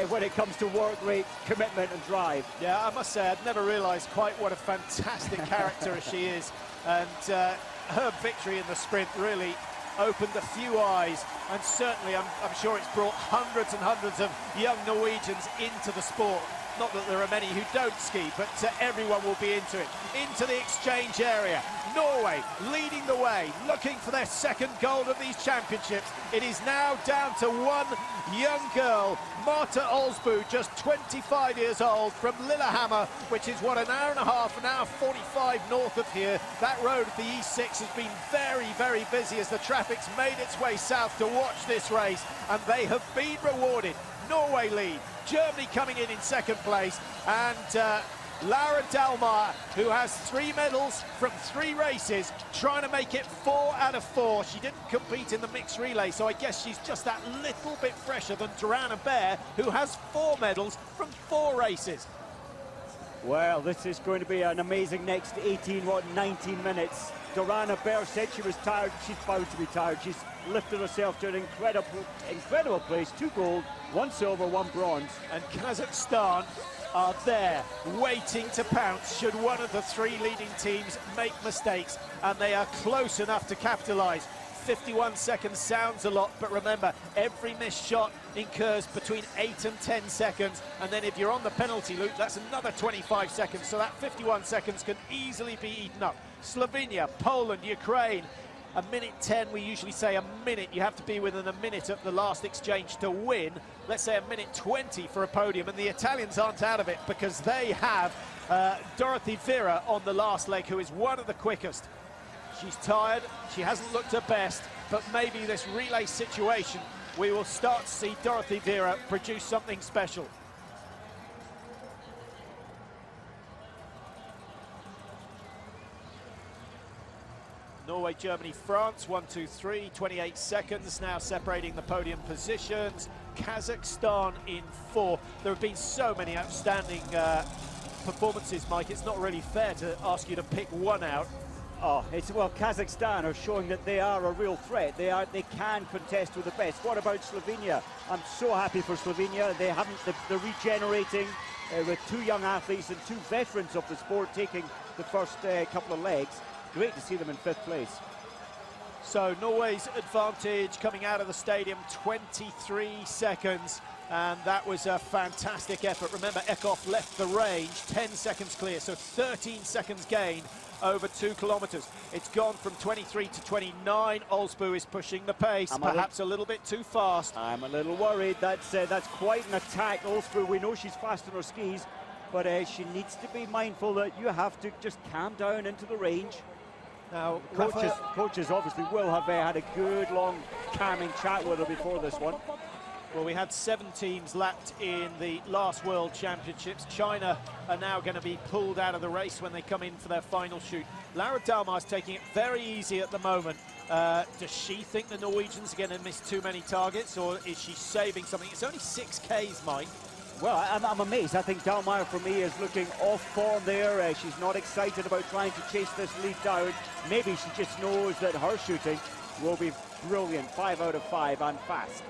when it comes to work rate, commitment and drive. Yeah, I must say, I'd never realised quite what a fantastic character she is, and her victory in the sprint really opened a few eyes, and certainly I'm sure it's brought hundreds and hundreds of young Norwegians into the sport. Not that there are many who don't ski, but everyone will be into it. Into the exchange area. Norway leading the way, looking for their 2nd gold of these championships. It is now down to one young girl, Marta Olsbu, just 25 years old, from Lillehammer, which is, what, an hour and a half, an hour 45 north of here. That road of the E6 has been very busy as the traffic's made its way south to watch this race, and they have been rewarded. Norway lead, Germany coming in 2nd place, and Laura Dalmar, who has 3 medals from 3 races, trying to make it 4 out of 4. She didn't compete in the mixed relay, so I guess she's just that little bit fresher than Durana Bear, who has 4 medals from 4 races. Well, this is going to be an amazing next 19 minutes. Durana Bear said she was tired. She's bound to be tired. She's lifted herself to an incredible place. 2 gold, 1 silver, 1 bronze. And Kazakhstan are there, waiting to pounce should one of the 3 leading teams make mistakes, and they are close enough to capitalise. 51 seconds sounds a lot, but remember, every missed shot incurs between 8 and 10 seconds, and then if you're on the penalty loop, that's another 25 seconds, so that 51 seconds can easily be eaten up. Slovenia, Poland, Ukraine, a minute 10, we usually say a minute. You have to be within a minute of the last exchange to win. Let's say a minute 20 for a podium, and the Italians aren't out of it because they have Dorothy Vera on the last leg, who is one of the quickest. She's tired, she hasn't looked her best, but maybe this relay situation, we will start to see Dorothy Vera produce something special. Norway, Germany, France, 1, 2, 3, 28 seconds now separating the podium positions. Kazakhstan in 4. There have been so many outstanding performances, Mike. It's not really fair to ask you to pick one out. Oh, well, Kazakhstan are showing that they are a real threat. They can contest with the best. What about Slovenia? I'm so happy for Slovenia. They're regenerating with 2 young athletes and 2 veterans of the sport taking the first couple of legs. Great to see them in 5th place. So Norway's advantage coming out of the stadium, 23 seconds. and that was a fantastic effort. Remember, Eckhoff left the range 10 seconds clear, so 13 seconds gained over 2 kilometres. It's gone from 23 to 29. Olsbu is pushing the pace, perhaps a little bit too fast. I'm a little worried. That's quite an attack. Olsbu, we know she's fast on her skis, but she needs to be mindful that you have to just calm down into the range. Now, coaches obviously will have had a good, long, calming chat with her before this one. Well, we had 7 teams lapped in the last World Championships. China are now going to be pulled out of the race when they come in for their final shoot. Lara Dalmar's taking it very easy at the moment. Does she think the Norwegians are going to miss too many targets, or is she saving something? It's only 6 Ks, Mike. Well, I'm amazed. I think Dalmar, for me, is looking off form there. She's not excited about trying to chase this lead down. Maybe she just knows that her shooting will be brilliant, 5 out of 5, and fast.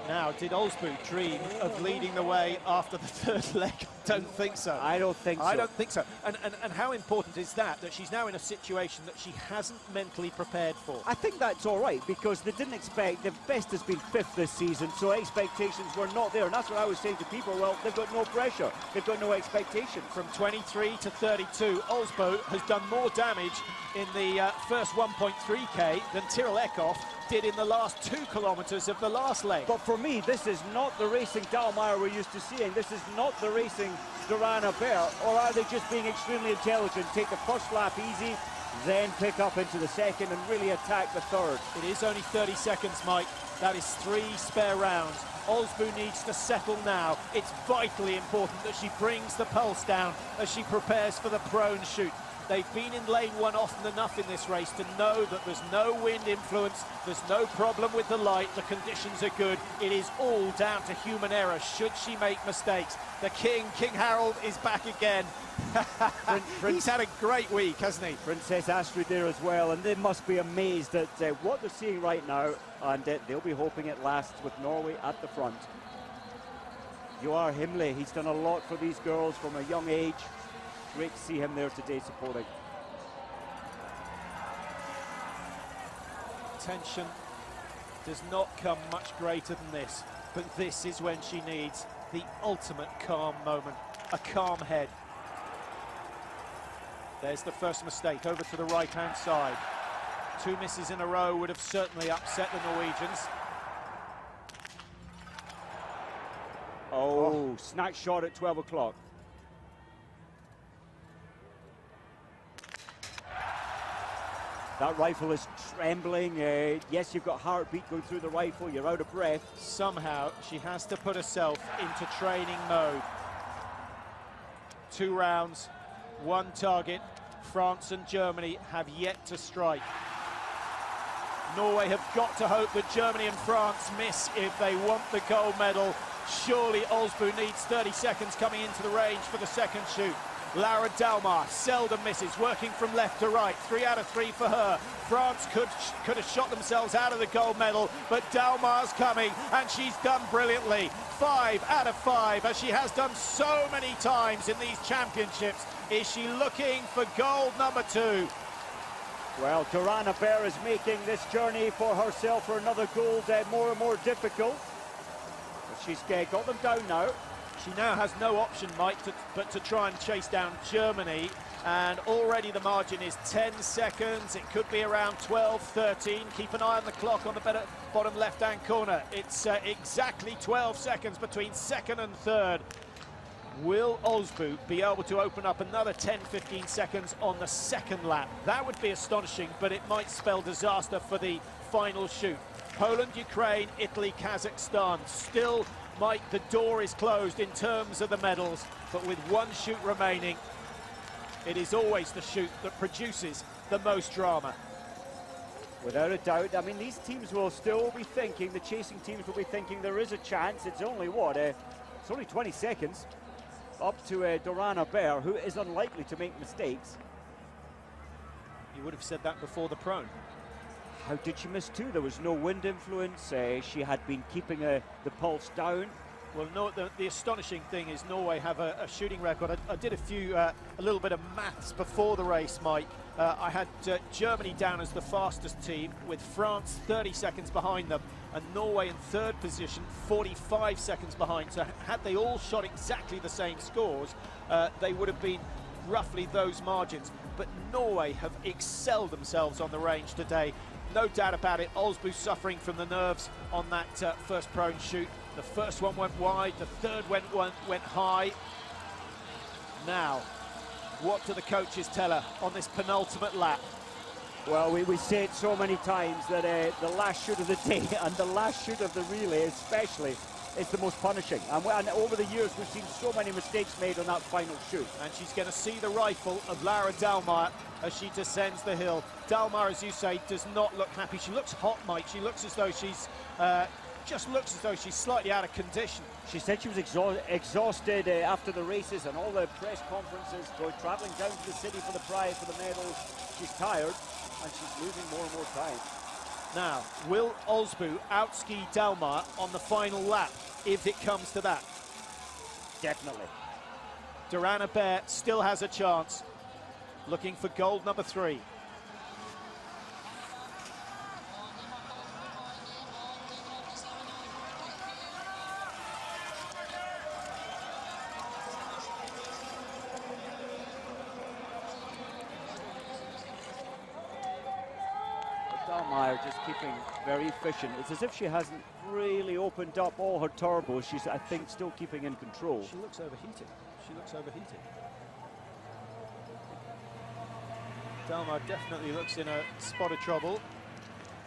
Now, did Olsbu dream of leading the way after the 3rd leg? I don't think so. I don't think so. I don't think so. And how important is that she's now in a situation that she hasn't mentally prepared for? I think that's all right, because they didn't expect, the best has been 5th this season, so expectations were not there. And that's what I was saying to people, well, they've got no pressure. They've got no expectations. From 23 to 32, Olsbu has done more damage in the first 1.3K than Tyrrell Eckhoff did in the last 2 kilometres of the last leg. But for me, this is not the racing Dalmar we're used to seeing. This is not the racing Dorana Bear. Or are they just being extremely intelligent? Take the first lap easy, then pick up into the second and really attack the 3rd. It is only 30 seconds, Mike. That is 3 spare rounds. Olsbu needs to settle now. It's vitally important that she brings the pulse down as she prepares for the prone shoot. They've been in lane 1 often enough in this race to know that there's no wind influence, there's no problem with the light, the conditions are good. It is all down to human error should she make mistakes. The King Harold, is back again. He's had a great week, hasn't he? Princess Astrid there as well, and they must be amazed at what they're seeing right now, and they'll be hoping it lasts with Norway at the front. Joar Himle, he's done a lot for these girls from a young age. Great to see him there today supporting. Tension does not come much greater than this, but this is when she needs the ultimate calm moment, a calm head. There's the first mistake, over to the right-hand side. 2 misses in a row would have certainly upset the Norwegians. Oh, snatch shot at 12 o'clock. That rifle is trembling. Yes, you've got heartbeat going through the rifle. You're out of breath. Somehow, she has to put herself into training mode. 2 rounds, 1 target. France and Germany have yet to strike. Norway have got to hope that Germany and France miss if they want the gold medal. Surely Olsbu needs 30 seconds coming into the range for the 2nd shoot. Lara Dalmar seldom misses, working from left to right. 3 out of 3 for her. France could have shot themselves out of the gold medal, but Dalmar's coming, and she's done brilliantly. 5 out of 5, as she has done so many times in these championships. Is she looking for gold number 2? Well, Dorana Bear is making this journey for herself for another gold more and more difficult. But she's got them down now. She now has no option, Mike, but to try and chase down Germany, and already the margin is 10 seconds. It could be around 12, 13. Keep an eye on the clock on the bottom left-hand corner. It's exactly 12 seconds between 2nd and 3rd. Will Olsbu be able to open up another 10, 15 seconds on the 2nd lap? That would be astonishing, but it might spell disaster for the final shoot. Poland, Ukraine, Italy, Kazakhstan. Still, Mike, the door is closed in terms of the medals, but with 1 shoot remaining, it is always the shoot that produces the most drama. Without a doubt. I mean, these teams will still be thinking, the chasing teams will be thinking there is a chance. It's only, it's only 20 seconds up to Dorana Bear, who is unlikely to make mistakes. You would have said that before the prone. How did she miss 2? There was no wind influence. She had been keeping the pulse down. Well, no, the astonishing thing is Norway have a shooting record. I did a little bit of maths before the race, Mike, I had Germany down as the fastest team, with France 30 seconds behind them, and Norway in third position, 45 seconds behind. So had they all shot exactly the same scores, they would have been roughly those margins. But Norway have excelled themselves on the range today. No doubt about it. Olsbu suffering from the nerves on that first prone shoot. The first one went wide, the third went high. Now, what do the coaches tell her on this penultimate lap? Well, we say it so many times that the last shoot of the day and the last shoot of the relay especially is the most punishing. And over the years, we've seen so many mistakes made on that final shoot. And she's going to see the rifle of Laura Dahlmeier as she descends the hill. Dahlmeier, as you say, does not look happy. She looks hot, Mike. She looks as though she's just looks as though she's slightly out of condition. She said she was exhausted after the races and all the press conferences, travelling down to the city for the prize, for the medals. She's tired and she's losing more and more time. Now, will Olsbu outski Dahlmeier on the final lap, if it comes to that? Definitely. Duran Bear still has a chance, looking for gold number 3. Dahlmeier just keeping very efficient. It's as if she hasn't really opened up all her turbos. She's, I think, still keeping in control. She looks overheated. She looks overheated. Dahlmeier definitely looks in a spot of trouble.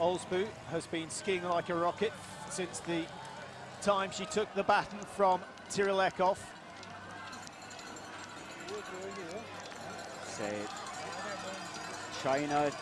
Olsbu has been skiing like a rocket since the time she took the baton from Tyrell Eckhoff. China.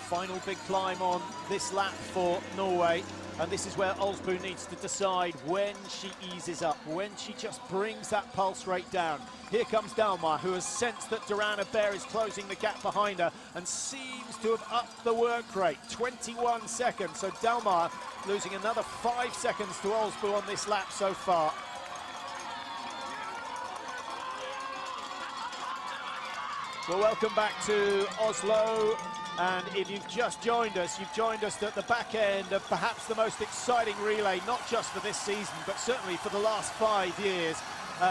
Final big climb on this lap for Norway, and this is where Olsbu needs to decide when she eases up, when she just brings that pulse rate down. Here comes Dahlmeier, who has sensed that Duran Bear is closing the gap behind her and seems to have upped the work rate. 21 seconds, so Dahlmeier losing another 5 seconds to Olsbu on this lap so far. Well, welcome back to Oslo. And if you've just joined us, you've joined us at the back end of perhaps the most exciting relay, not just for this season, but certainly for the last 5 years.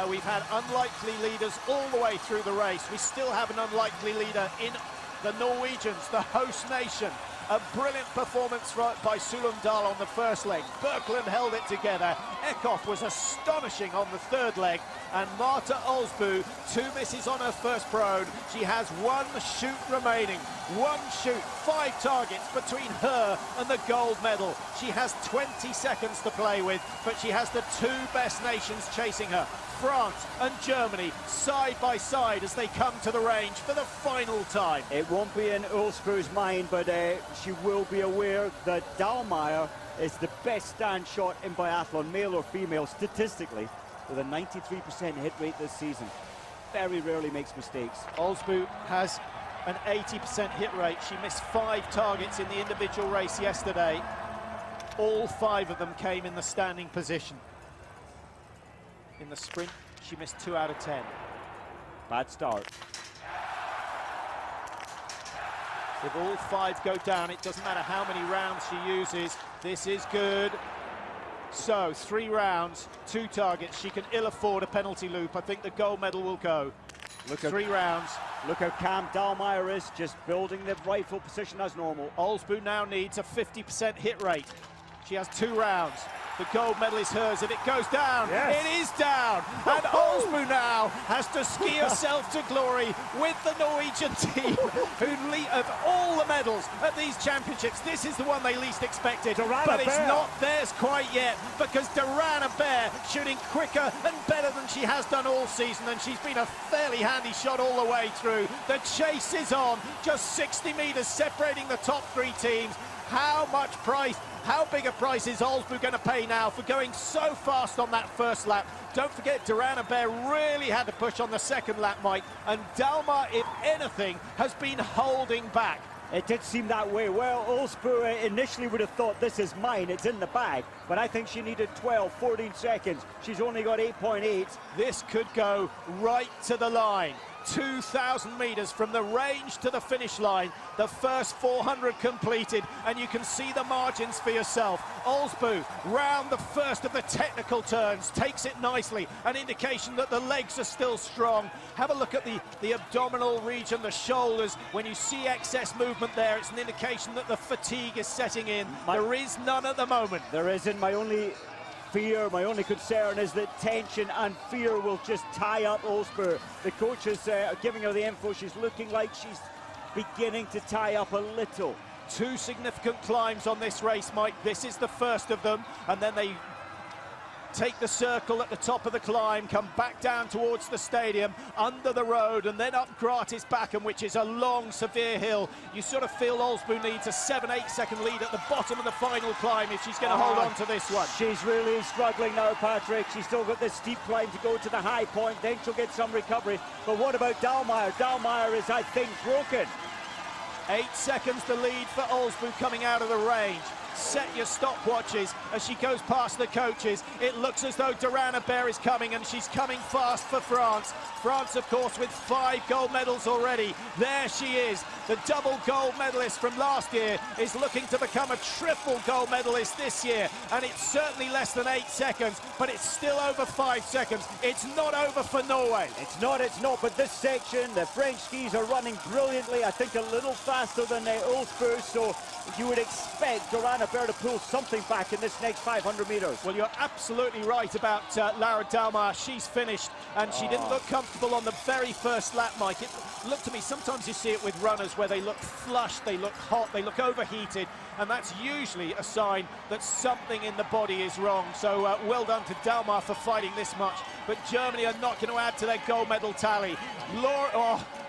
We've had unlikely leaders all the way through the race. We still have an unlikely leader in the Norwegians, the host nation. A brilliant performance by Sulundal on the first leg. Birkeland held it together. Eckhoff was astonishing on the third leg. And Marta Olsbu, 2 misses on her first prone. She has 1 shoot remaining. 1 shoot, 5 targets between her and the gold medal. She has 20 seconds to play with, but she has the 2 best nations chasing her. France and Germany side by side as they come to the range for the final time. It won't be in Olsbu's mind, but she will be aware that Dahlmeier is the best stand shot in biathlon, male or female, statistically, with a 93% hit rate this season. Very rarely makes mistakes. Olsbu has an 80% hit rate. She missed 5 targets in the individual race yesterday. All 5 of them came in the standing position. In the sprint, she missed 2 out of 10. Bad start. If all 5 go down, it doesn't matter how many rounds she uses. This is good. So, 3 rounds, 2 targets. She can ill afford a penalty loop. I think the gold medal will go. Look 3 rounds. Look how calm Dahlmeier is, just building the rifle position as normal. Olsbu now needs a 50% hit rate. She has 2 rounds. The gold medal is hers. If it goes down, yes, it is down. And Olsbu now has to ski herself to glory with the Norwegian team, who of all the medals at these championships, this is the one they least expected. But it's not theirs quite yet, because Duran Bear shooting quicker and better than she has done all season, and she's been a fairly handy shot all the way through. The chase is on, just 60 metres separating the top 3 teams. How big a price is Olsbu going to pay now for going so fast on that first lap? Don't forget, Duran Bear really had to push on the second lap, Mike, and Dahlmeier, if anything, has been holding back. It did seem that way. Well, Olsbu initially would have thought, this is mine, it's in the bag. But I think she needed 12, 14 seconds. She's only got 8.8. This could go right to the line. 2,000 metres from the range to the finish line. The first 400 completed, and you can see the margins for yourself. Olsbu, round the first of the technical turns, takes it nicely, an indication that the legs are still strong. Have a look at the abdominal region, the shoulders. When you see excess movement there, it's an indication that the fatigue is setting in. There is none at the moment. There isn't. My only fear, my only concern is that tension and fear will just tie up Olsbu. The coaches are giving her the info. She's looking like she's beginning to tie up a little. Two significant climbs on this race, Mike. This is the first of them, and then they take the circle at the top of the climb, come back down towards the stadium, under the road, and then up Gratis Bakken, which is a long, severe hill. You sort of feel Olsbu needs a 7-8 second lead at the bottom of the final climb if she's going to hold on to this one. She's really struggling now, Patrick. She's still got this steep climb to go to the high point, then she'll get some recovery. But what about Dahlmeier? Dahlmeier is, I think, broken. 8 seconds the lead for Olsbu coming out of the range. Set your stopwatches as she goes past the coaches. It looks as though Duran Hebert is coming, and she's coming fast for France. France, of course, with 5 gold medals already. There she is. The double gold medalist from last year is looking to become a triple gold medalist this year. And it's certainly less than 8 seconds, but it's still over 5 seconds. It's not over for Norway. It's not, but this section, the French skis are running brilliantly. I think a little faster than Olsbu, so you would expect Duran Hebert to pull something back in this next 500 metres. Well, you're absolutely right about Laura Dahlmeier. She's finished, and she didn't look comfortable on the very first lap, Mike. It looked to me, sometimes you see it with runners where they look flushed, they look hot, they look overheated, and that's usually a sign that something in the body is wrong. So well done to Dahlmeier for fighting this much. But Germany are not going to add to their gold medal tally.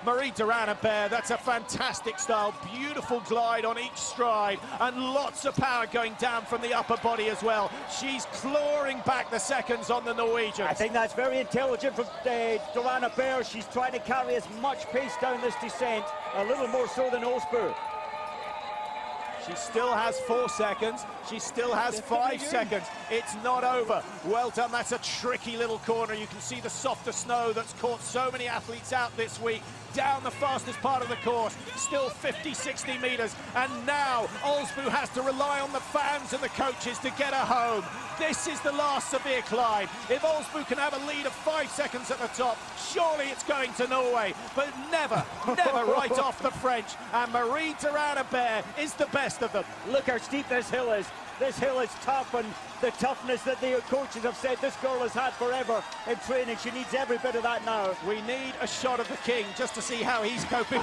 Marie Duran Hebert, that's a fantastic style. Beautiful glide on each stride, and lots of power going down from the upper body as well. She's clawing back the seconds on the Norwegians. I think that's very intelligent from Duran Hebert. She's trying to carry as much pace down this descent, a little more so than Olsbu. She still has 4 seconds. She still has 5 seconds. It's not over. Well done. That's a tricky little corner. You can see the softer snow that's caught so many athletes out this week. Down the fastest part of the course. Still 50, 60 metres. And now Olsbu has to rely on the fans and the coaches to get her home. This is the last severe climb. If Olsbu can have a lead of 5 seconds at the top, surely it's going to Norway. But never, never write off the French. And Marie Duran Hebert is the best of them. Look how steep this hill is. This hill is tough, and the toughness that the coaches have said this girl has had forever in training. She needs every bit of that now. We need a shot of the king just to see how he's coping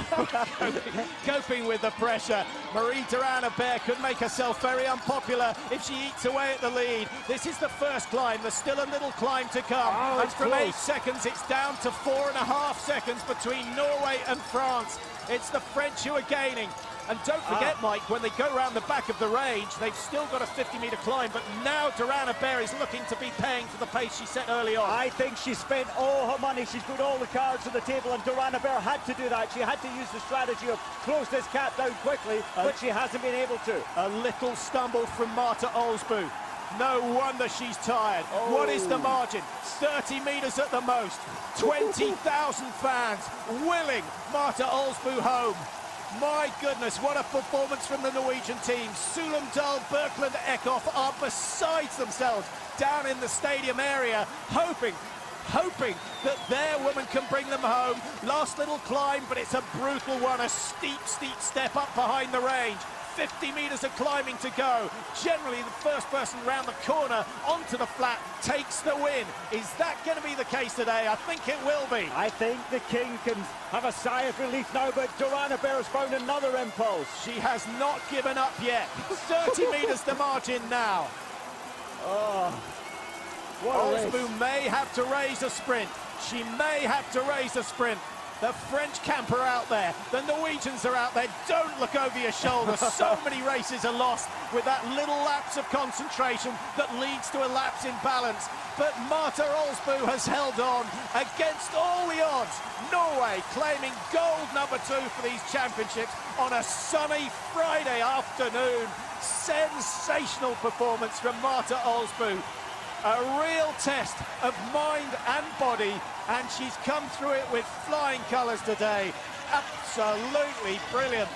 with the pressure. Marie Duran Hebert could make herself very unpopular if she eats away at the lead. This is the first climb. There's still a little climb to come. And from 8 seconds, it's down to 4.5 seconds between Norway and France. It's the French who are gaining. And don't forget, Mike, when they go around the back of the range, they've still got a 50-metre climb, but now Duran Hebert is looking to be paying for the pace she set early on. I think she spent all her money. She's put all the cards on the table, and Duran Hebert had to do that. She had to use the strategy of close this gap down quickly, but she hasn't been able to. A little stumble from Marta Olsbu. No wonder she's tired. What is the margin? 30 metres at the most. 20,000 fans willing Marta Olsbu home. My goodness, what a performance from the Norwegian team. Sulumdal, Birkeland, Eckhoff are besides themselves down in the stadium area, hoping that their woman can bring them home. Last little climb, but it's a brutal one, a steep step up behind the range. 50 metres of climbing to go. Generally, the first person round the corner onto the flat takes the win. Is that going to be the case today? I think it will be. I think the king can have a sigh of relief now, but Duran Hebert has found another impulse. She has not given up yet. 30 metres the margin now. Olsbu may have to raise a sprint. She may have to raise a sprint. The French camp are out there. The Norwegians are out there. Don't look over your shoulder. So many races are lost with that little lapse of concentration that leads to a lapse in balance. But Marta Olsbu has held on against all the odds. Norway claiming gold #2 for these championships on a sunny Friday afternoon. Sensational performance from Marta Olsbu. A real test of mind and body, and she's come through it with flying colours today. Absolutely brilliant.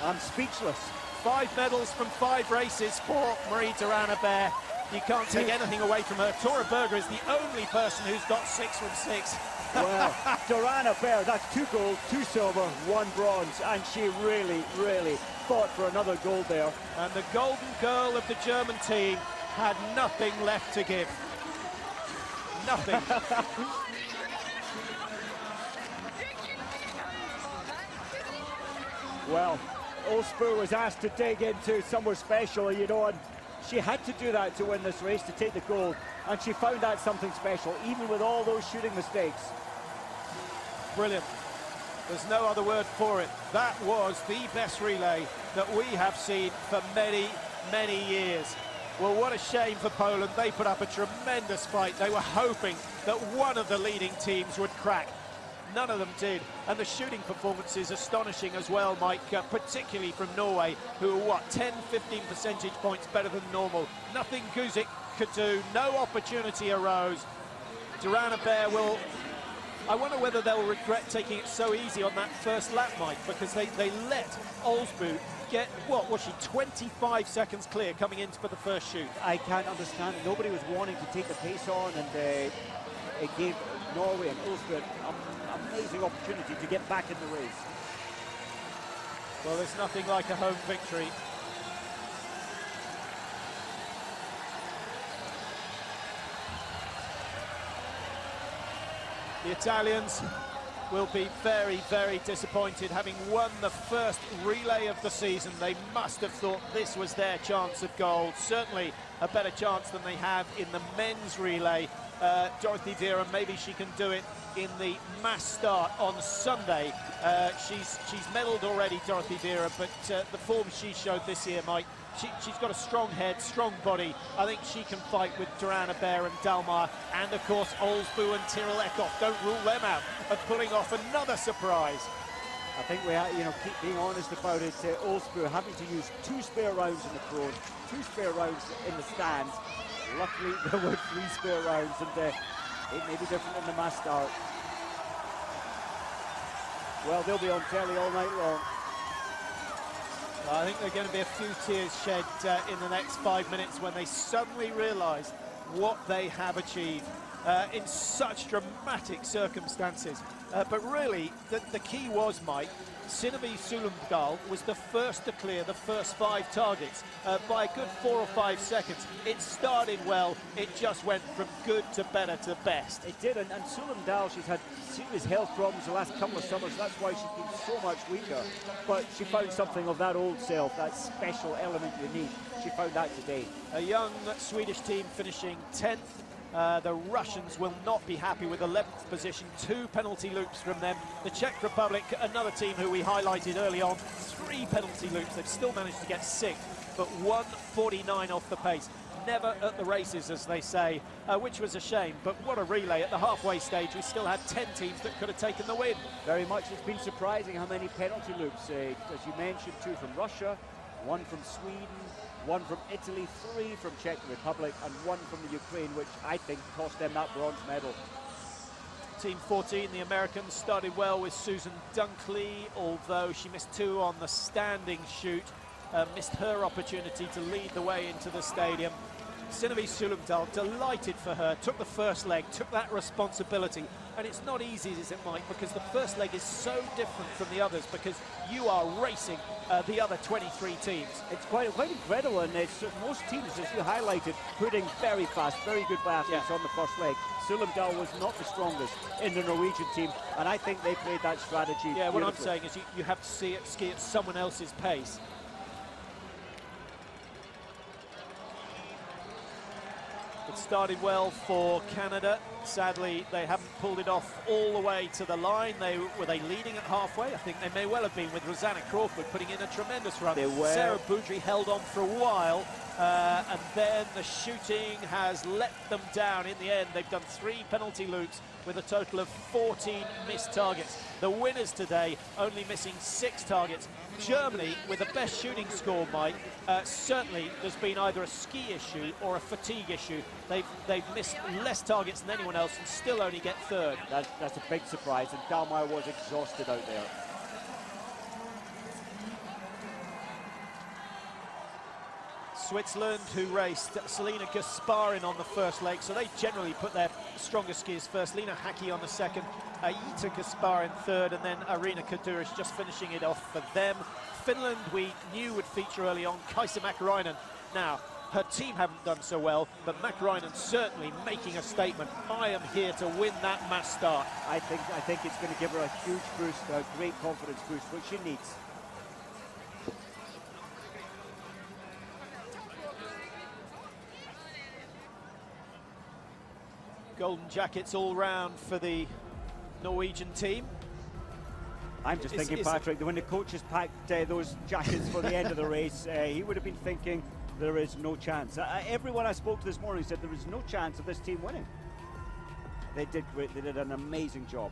I'm speechless. 5 medals from 5 races for Marie-Durana Bear. You can't take anything away from her. Tora Berger is the only person who's got 6 from 6. Well, Durana Bear, that's 2 gold, 2 silver, 1 bronze, and she really, really fought for another gold there. And the golden girl of the German team had nothing left to give. Nothing. Well, Olsbu was asked to dig into somewhere special, you know, and she had to do that to win this race, to take the gold, and she found that something special, even with all those shooting mistakes. Brilliant. There's no other word for it. That was the best relay that we have seen for many, many years. Well, what a shame for Poland. They put up a tremendous fight. They were hoping that one of the leading teams would crack. None of them did, and the shooting performance is astonishing as well, Mike, particularly from Norway, who are, what, 10, 15 percentage points better than normal. Nothing Guzik could do, no opportunity arose. Durana Bear will... I wonder whether they'll regret taking it so easy on that first lap, Mike, because they let Olsbu get, what was she, 25 seconds clear coming in for the first shoot. I can't understand it. Nobody was wanting to take the pace on, and it gave Norway and Olsbu an amazing opportunity to get back in the race. Well, there's nothing like a home victory. The Italians will be very, very disappointed. Having won the first relay of the season, they must have thought this was their chance of gold. Certainly a better chance than they have in the men's relay. Dorothy Vera, maybe she can do it in the mass start on Sunday. She's medalled already, Dorothy Vera, but the form she showed this year, Mike, she's got a strong head, strong body. I think she can fight with Durana Bear and Dalmar, and of course Olsbu and Tyrrell Eckhoff. Don't rule them out of pulling off another surprise. I think we have, keep being honest about it. Olsbu having to use 2 spare rounds in the pros, 2 spare rounds in the stands. Luckily there were 3 spare rounds, and it may be different in the mass start. Well, they'll be on telly all night long. I think there are going to be a few tears shed in the next 5 minutes when they suddenly realise what they have achieved in such dramatic circumstances. But really, the key was, Mike, Synnøve Sulumdal was the first to clear the first 5 targets by a good 4 or 5 seconds. It started well, it just went from good to better to best. It did, and Sulumdal, she's had serious health problems the last couple of summers. That's why she's been so much weaker. But she found something of that old self, that special element you need. She found that today. A young Swedish team finishing 10th. The Russians will not be happy with 11th position. 2 penalty loops from them. The Czech Republic, another team who we highlighted early on, 3 penalty loops. They've still managed to get 6th, but 1:49 off the pace. Never at the races, as they say, which was a shame. But what a relay. At the halfway stage, we still had 10 teams that could have taken the win. Very much. It's been surprising how many penalty loops. As you mentioned, 2 from Russia, 1 from Sweden, 1 from Italy, 3 from Czech Republic, and 1 from the Ukraine, which I think cost them that bronze medal. Team 14, the Americans, started well with Susan Dunkley, although she missed 2 on the standing shoot, missed her opportunity to lead the way into the stadium. Synnøve Sulumdal, delighted for her, took the first leg, took that responsibility, and it's not easy, is it, Mike, because the first leg is so different from the others, because you are racing the other 23 teams. It's quite incredible, and most teams, as you highlighted, putting very fast, very good athletes on the first leg. Sulumdal was not the strongest in the Norwegian team, and I think they played that strategy. Yeah, what I'm saying is you have to ski at someone else's pace. It started well for Canada. Sadly, they haven't pulled it off all the way to the line. Were they leading at halfway? I think they may well have been, with Rosanna Crawford putting in a tremendous run. They were. Sarah Boudry held on for a while, and then the shooting has let them down in the end. They've done 3 penalty loops with a total of 14 missed targets. The winners today only missing 6 targets. Germany, with the best shooting score, Mike, certainly there's been either a ski issue or a fatigue issue. They've missed less targets than anyone else and still only get 3rd. That's a big surprise, and Dalmeyer was exhausted out there. Switzerland, who raced Selina Gasparin on the first leg, so they generally put their strongest skiers first. Lena Häcki on the second, Aita Gasparin third, and then Arina Kaduric just finishing it off for them. Finland, we knew would feature early on, Kaisa Mäkäräinen. Now, her team haven't done so well, but Mäkäräinen certainly making a statement. I am here to win that mass start. I think it's going to give her a huge boost, a great confidence boost, which she needs. Golden jackets all round for the Norwegian team. I'm just thinking, Patrick, that when the coaches packed those jackets for the end of the race, he would have been thinking there is no chance. Everyone I spoke to this morning said there is no chance of this team winning. They did great. They did an amazing job.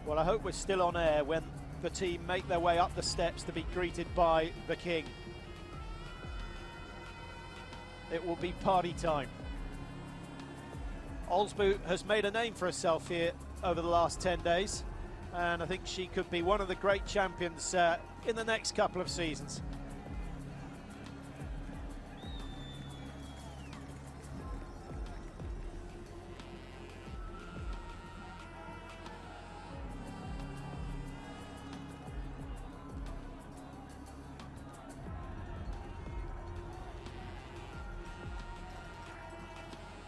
Well, I hope we're still on air when the team make their way up the steps to be greeted by the king. It will be party time. Olsbu has made a name for herself here over the last 10 days, and I think she could be one of the great champions in the next couple of seasons.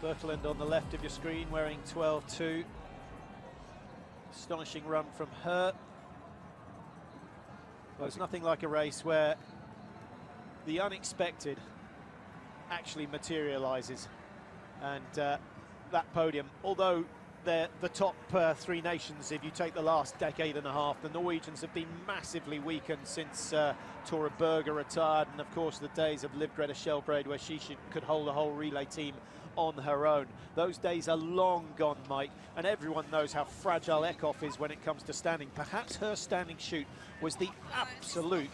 Bertland on the left of your screen, wearing 12-2. Astonishing run from her. Well, it's nothing like a race where the unexpected actually materialises. And that podium, although they're the top 3 nations, if you take the last decade and a half, the Norwegians have been massively weakened since Tora Berger retired, and of course the days of Liv Greta Shelbraid where she could hold a whole relay team on her own. Those days are long gone, Mike, and everyone knows how fragile Eckhoff is when it comes to standing. Perhaps her standing shoot was the absolute